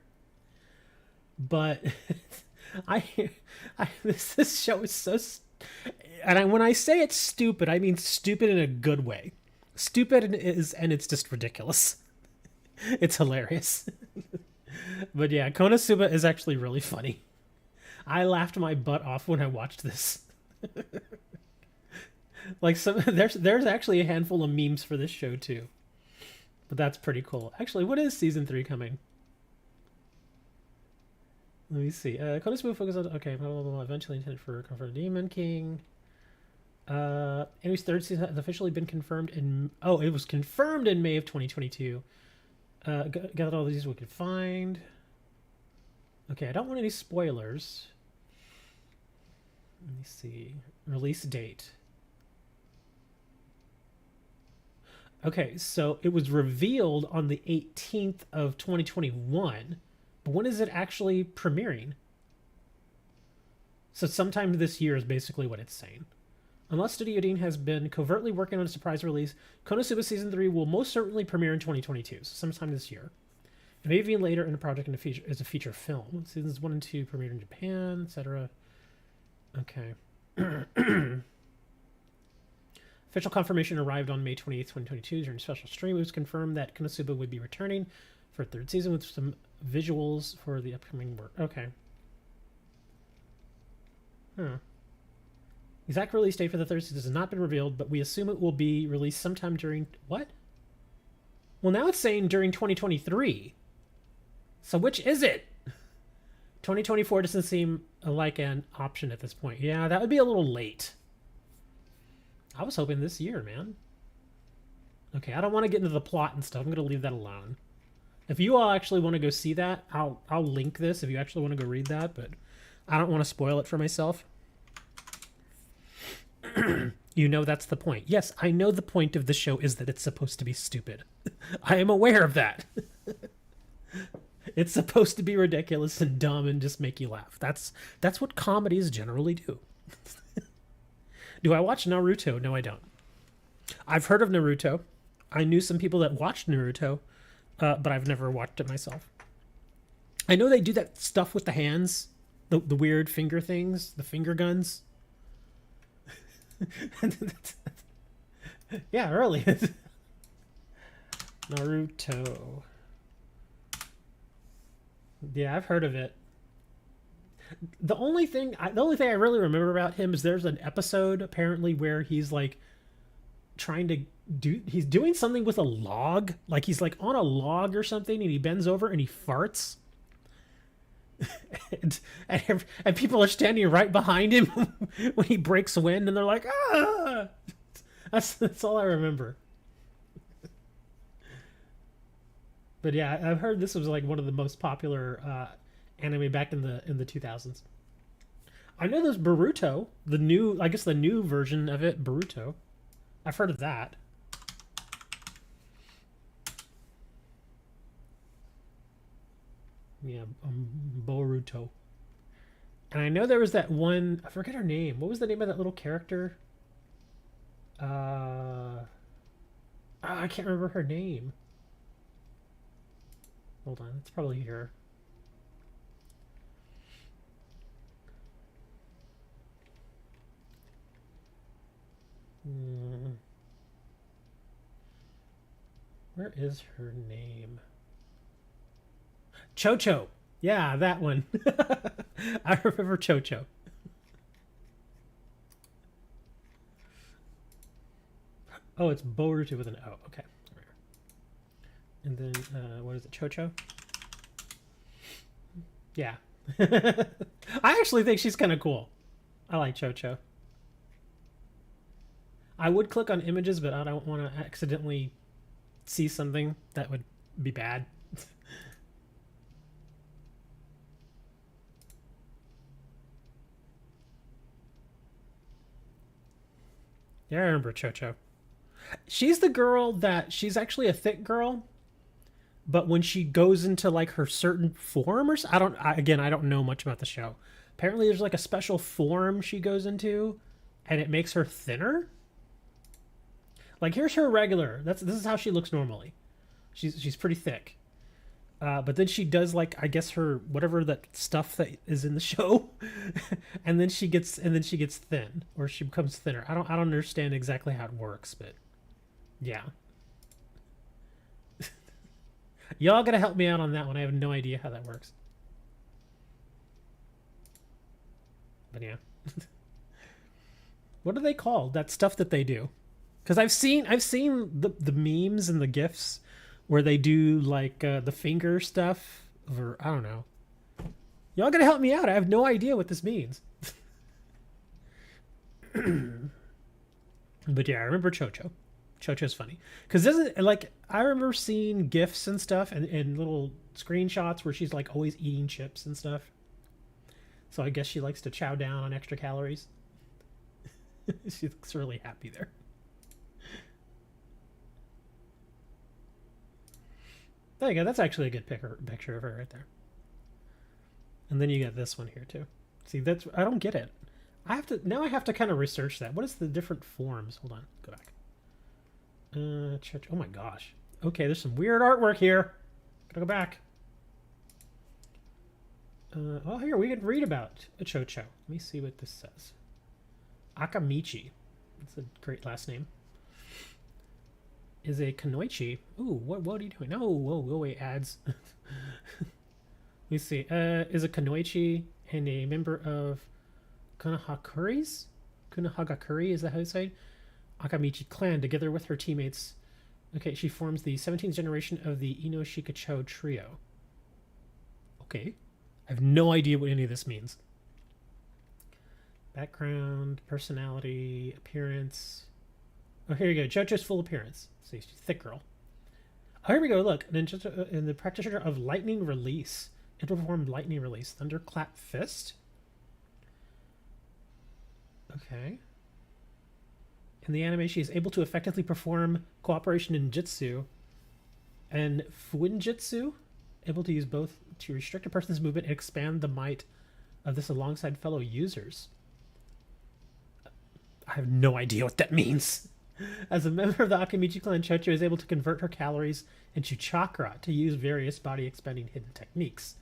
But this show is so, and when I say it's stupid, I mean stupid in a good way. Stupid and it's just ridiculous. It's hilarious. But yeah, Konosuba is actually really funny. I laughed my butt off when I watched this. Like there's actually a handful of memes for this show too. But that's pretty cool. Actually, what is season 3 coming? Let me see. Konosuba focus on blah, blah, blah, eventually intended for Comfort Demon King. Anyways, third season has officially been confirmed it was confirmed in May of 2022. Got all these we could find. Okay, I don't want any spoilers. Let me see. Release date. Okay, so it was revealed on the 18th of 2021. But when is it actually premiering? So sometime this year is basically what it's saying. Unless Studio Dean has been covertly working on a surprise release, Konosuba Season 3 will most certainly premiere in 2022, so sometime this year. And maybe even later in the project as a feature film. Seasons 1 and 2 premiered in Japan, etc. Okay. Official confirmation arrived on May 28th, 2022 during a special stream. It was confirmed that Konosuba would be returning for a third season with some visuals for the upcoming work. Okay. Exact release date for the third season has not been revealed, but we assume it will be released sometime during... What? Well, now it's saying during 2023. So which is it? 2024 doesn't seem like an option at this point. Yeah, that would be a little late. I was hoping this year, man. Okay, I don't want to get into the plot and stuff. I'm going to leave that alone. If you all actually want to go see that, I'll link this if you actually want to go read that, but I don't want to spoil it for myself. You know that's the point. Yes, I know the point of the show is that it's supposed to be stupid. I am aware of that. It's supposed to be ridiculous and dumb and just make you laugh. That's what comedies generally do. Do I watch Naruto? No, I don't. I've heard of Naruto. I knew some people that watched Naruto, but I've never watched it myself. I know they do that stuff with the hands The weird finger things, the finger guns. Yeah, really. Naruto. Yeah, I've heard of it. The only thing I really remember about him is there's an episode apparently where he's like trying to he's doing something with a log, like he's like on a log or something, and he bends over and he farts. And people are standing right behind him when he breaks wind, and they're like, ah. That's all I remember. But yeah, I've heard this was like one of the most popular anime back in the 2000s. I know there's Boruto, I guess the new version of it, Boruto. I've heard of that. Yeah, Boruto. And I know there was that one, I forget her name. What was the name of that little character? I can't remember her name. Hold on, it's probably here. Where is her name? Chocho. Yeah, that one. I remember Chocho. Oh, it's Boruto with an O. Okay. And then, what is it? Chocho? Yeah. I actually think she's kind of cool. I like Chocho. I would click on images, but I don't want to accidentally see something that would be bad. Yeah, I remember Chocho. She's the girl that she's actually a thick girl, but when she goes into like her certain form, or again, I don't know much about the show. Apparently, there's like a special form she goes into, and it makes her thinner. Like here's her regular. This is how she looks normally. She's pretty thick. But then she does like I guess her whatever that stuff that is in the show, and then she gets thin, or she becomes thinner. I don't understand exactly how it works, but yeah. Y'all gotta help me out on that one. I have no idea how that works. But yeah. What are they called? That stuff that they do? Because I've seen the memes and the gifs where they do like the finger stuff, or I don't know. Y'all gotta help me out. I have no idea what this means. But yeah, I remember Chocho. Chocho's funny because doesn't like I remember seeing gifs and stuff and little screenshots where she's like always eating chips and stuff. So I guess she likes to chow down on extra calories. She looks really happy there. There you go. That's actually a good picture of her right there. And then you get this one here too. See, I don't get it. I have to kind of research that. What is the different forms? Hold on, go back. Church. Oh my gosh. Okay, there's some weird artwork here. Gotta go back. Oh, here we can read about a Chocho. Let me see what this says. Akamichi. That's a great last name. Is a Kunoichi. Ooh, what are you doing? No, whoa, go away, ads. Let me see. Is a Kunoichi and a member of Kunahagakuri? Is that how you say it? Akamichi clan, together with her teammates. Okay, she forms the 17th generation of the Inoshikacho trio. Okay. I have no idea what any of this means. Background, personality, appearance. Oh, here you go. Chocho's full appearance. See, she's a thick girl. Oh, here we go. Look. And then in the practitioner of lightning release. It will perform lightning release. Thunderclap fist. Okay. In the anime, she is able to effectively perform cooperation in Jitsu and Fuinjitsu, able to use both to restrict a person's movement and expand the might of this alongside fellow users. I have no idea what that means. As a member of the Akamichi clan, Chocho is able to convert her calories into chakra to use various body expanding hidden techniques.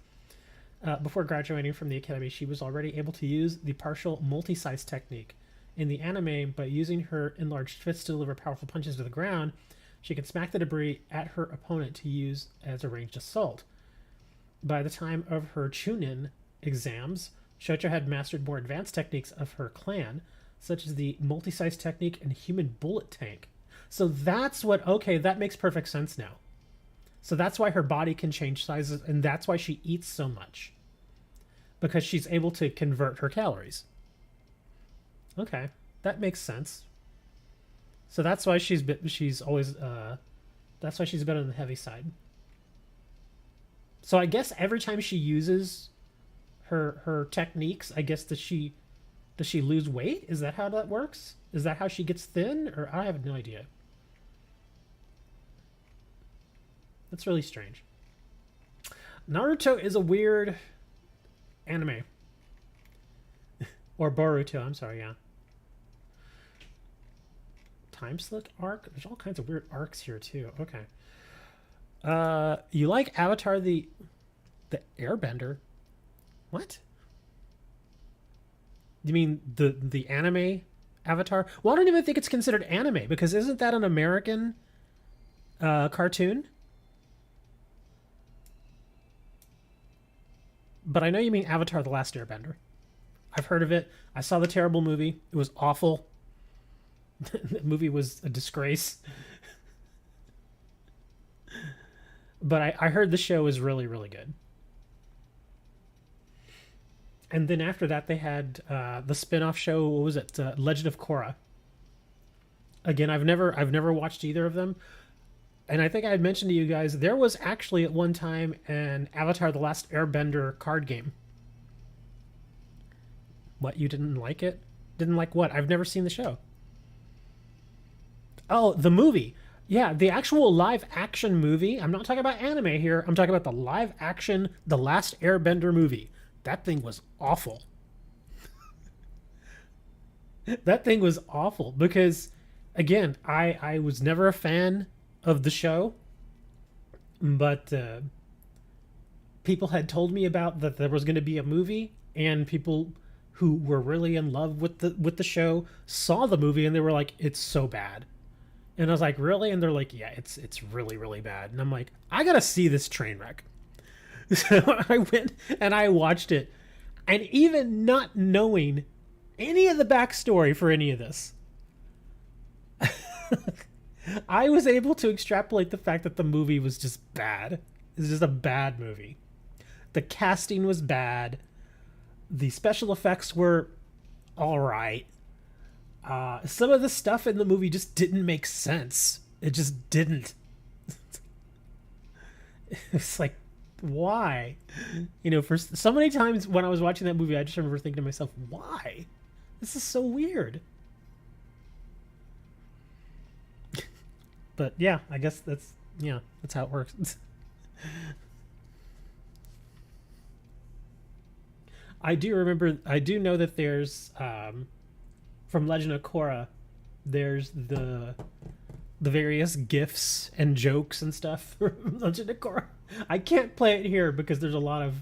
Before graduating from the academy, she was already able to use the partial multi-size technique. In the anime, by using her enlarged fists to deliver powerful punches to the ground, she can smack the debris at her opponent to use as a ranged assault. By the time of her Chunin exams, Shocho had mastered more advanced techniques of her clan, such as the multi-size technique and human bullet tank. So that's what, okay, that makes perfect sense now. So that's why her body can change sizes, and that's why she eats so much. Because she's able to convert her calories. Okay, that makes sense. So that's why she's always that's why she's been on the heavy side. So I guess every time she uses her techniques, I guess does she lose weight? Is that how that works? Is that how she gets thin? Or I have no idea. That's really strange. Naruto is a weird anime. Or Boruto, I'm sorry, yeah. Time Slick arc? There's all kinds of weird arcs here too. Okay. You like Avatar the Airbender? What? You mean the anime Avatar? Well, I don't even think it's considered anime, because isn't that an American cartoon? But I know you mean Avatar the Last Airbender. I've heard of it. I saw the terrible movie. It was awful. The movie was a disgrace. But I heard the show is really, really good. And then after that, they had the spin-off show. What was it? Legend of Korra. Again, I've never watched either of them. And I think I had mentioned to you guys, there was actually at one time an Avatar the Last Airbender card game. What, you didn't like it? Didn't like what? I've never seen the show. Oh, the movie. Yeah, the actual live action movie. I'm not talking about anime here. I'm talking about the live action The Last Airbender movie. That thing was awful. That thing was awful because, again, I was never a fan of the show, but people had told me about that there was going to be a movie, and people who were really in love with the show saw the movie and they were like, it's so bad. And I was like, really? And they're like, yeah, it's really, really bad. And I'm like, I gotta see this train wreck. So I went and I watched it, and even not knowing any of the backstory for any of this, I was able to extrapolate the fact that the movie was just bad. It's just a bad movie. The casting was bad. The special effects were all right. Some of the stuff in the movie just didn't make sense. It just didn't. It's like, why? You know, for so many times when I was watching that movie, I just remember thinking to myself, why? This is so weird. But yeah, I guess that's how it works. I do know that there's from Legend of Korra, there's the various gifs and jokes and stuff from Legend of Korra. I can't play it here because there's a lot of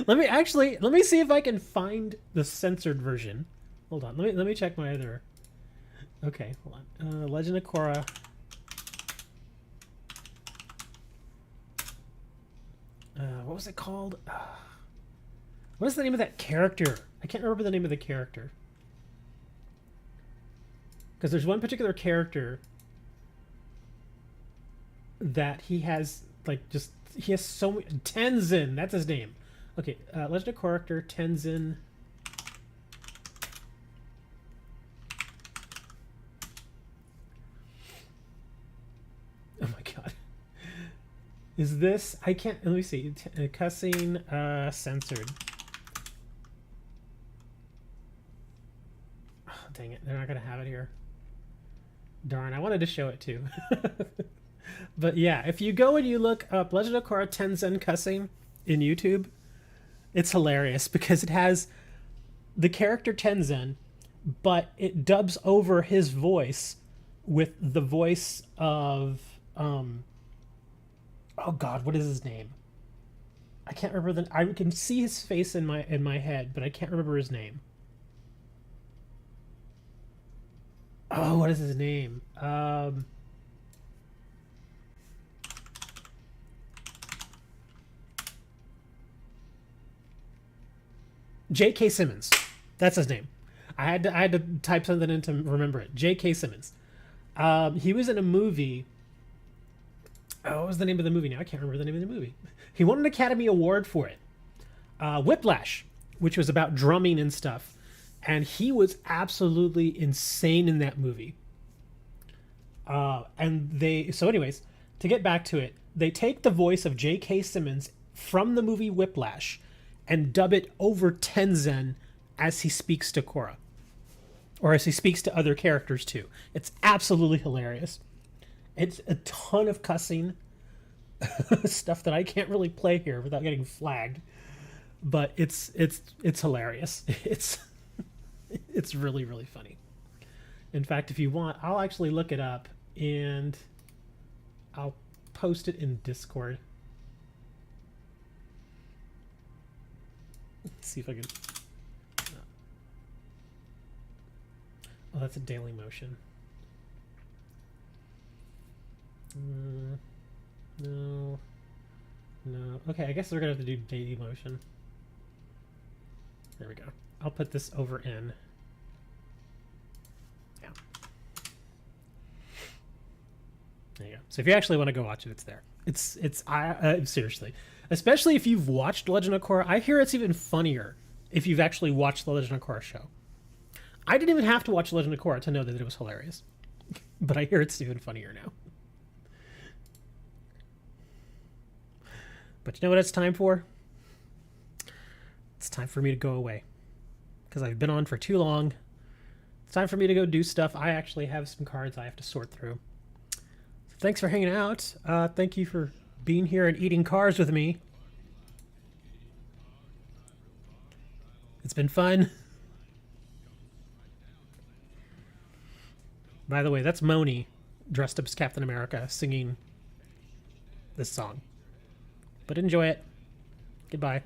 let me see if I can find the censored version. Hold on, let me check my other. Okay, hold on. Legend of Korra. What was it called? What is the name of that character? I can't remember the name of the character. Because there's one particular character that he has, like, just, he has so many. Tenzin, that's his name. Okay, Legend of Korra character, Tenzin. Oh my god. Is this, I can't, let me see. Cussing, censored. Oh, dang it, they're not gonna have it here. Darn, I wanted to show it too. But yeah, if you go and you look up Legend of Korra Tenzin cussing in YouTube, it's hilarious because it has the character Tenzin, but it dubs over his voice with the voice of Oh God, what is his name? I can't remember the. I can see his face in my head, but I can't remember his name. Oh, what is his name? J.K. Simmons. That's his name. I had to type something in to remember it. J.K. Simmons. He was in a movie. Oh, what was the name of the movie now? I can't remember the name of the movie. He won an Academy Award for it. Whiplash, which was about drumming and stuff. And he was absolutely insane in that movie. So anyways, to get back to it, they take the voice of J.K. Simmons from the movie Whiplash and dub it over Tenzin as he speaks to Korra. Or as he speaks to other characters too. It's absolutely hilarious. It's a ton of cussing. Stuff that I can't really play here without getting flagged. But it's hilarious. It's really, really funny. In fact, if you want, I'll actually look it up and I'll post it in Discord. Let's see if I can. Oh, that's a Daily Motion. No. Okay, I guess we're gonna have to do Daily Motion. There we go. I'll put this over in. Yeah. There you go. So if you actually want to go watch it, it's there. Seriously, especially if you've watched Legend of Korra, I hear it's even funnier if you've actually watched the Legend of Korra show. I didn't even have to watch Legend of Korra to know that it was hilarious, but I hear it's even funnier now. But you know what it's time for? It's time for me to go away because I've been on for too long. It's time for me to go do stuff. I actually have some cards I have to sort through. So thanks for hanging out. Thank you for being here and eating cars with me. It's been fun. By the way, that's Moni dressed up as Captain America singing this song. But enjoy it. Goodbye.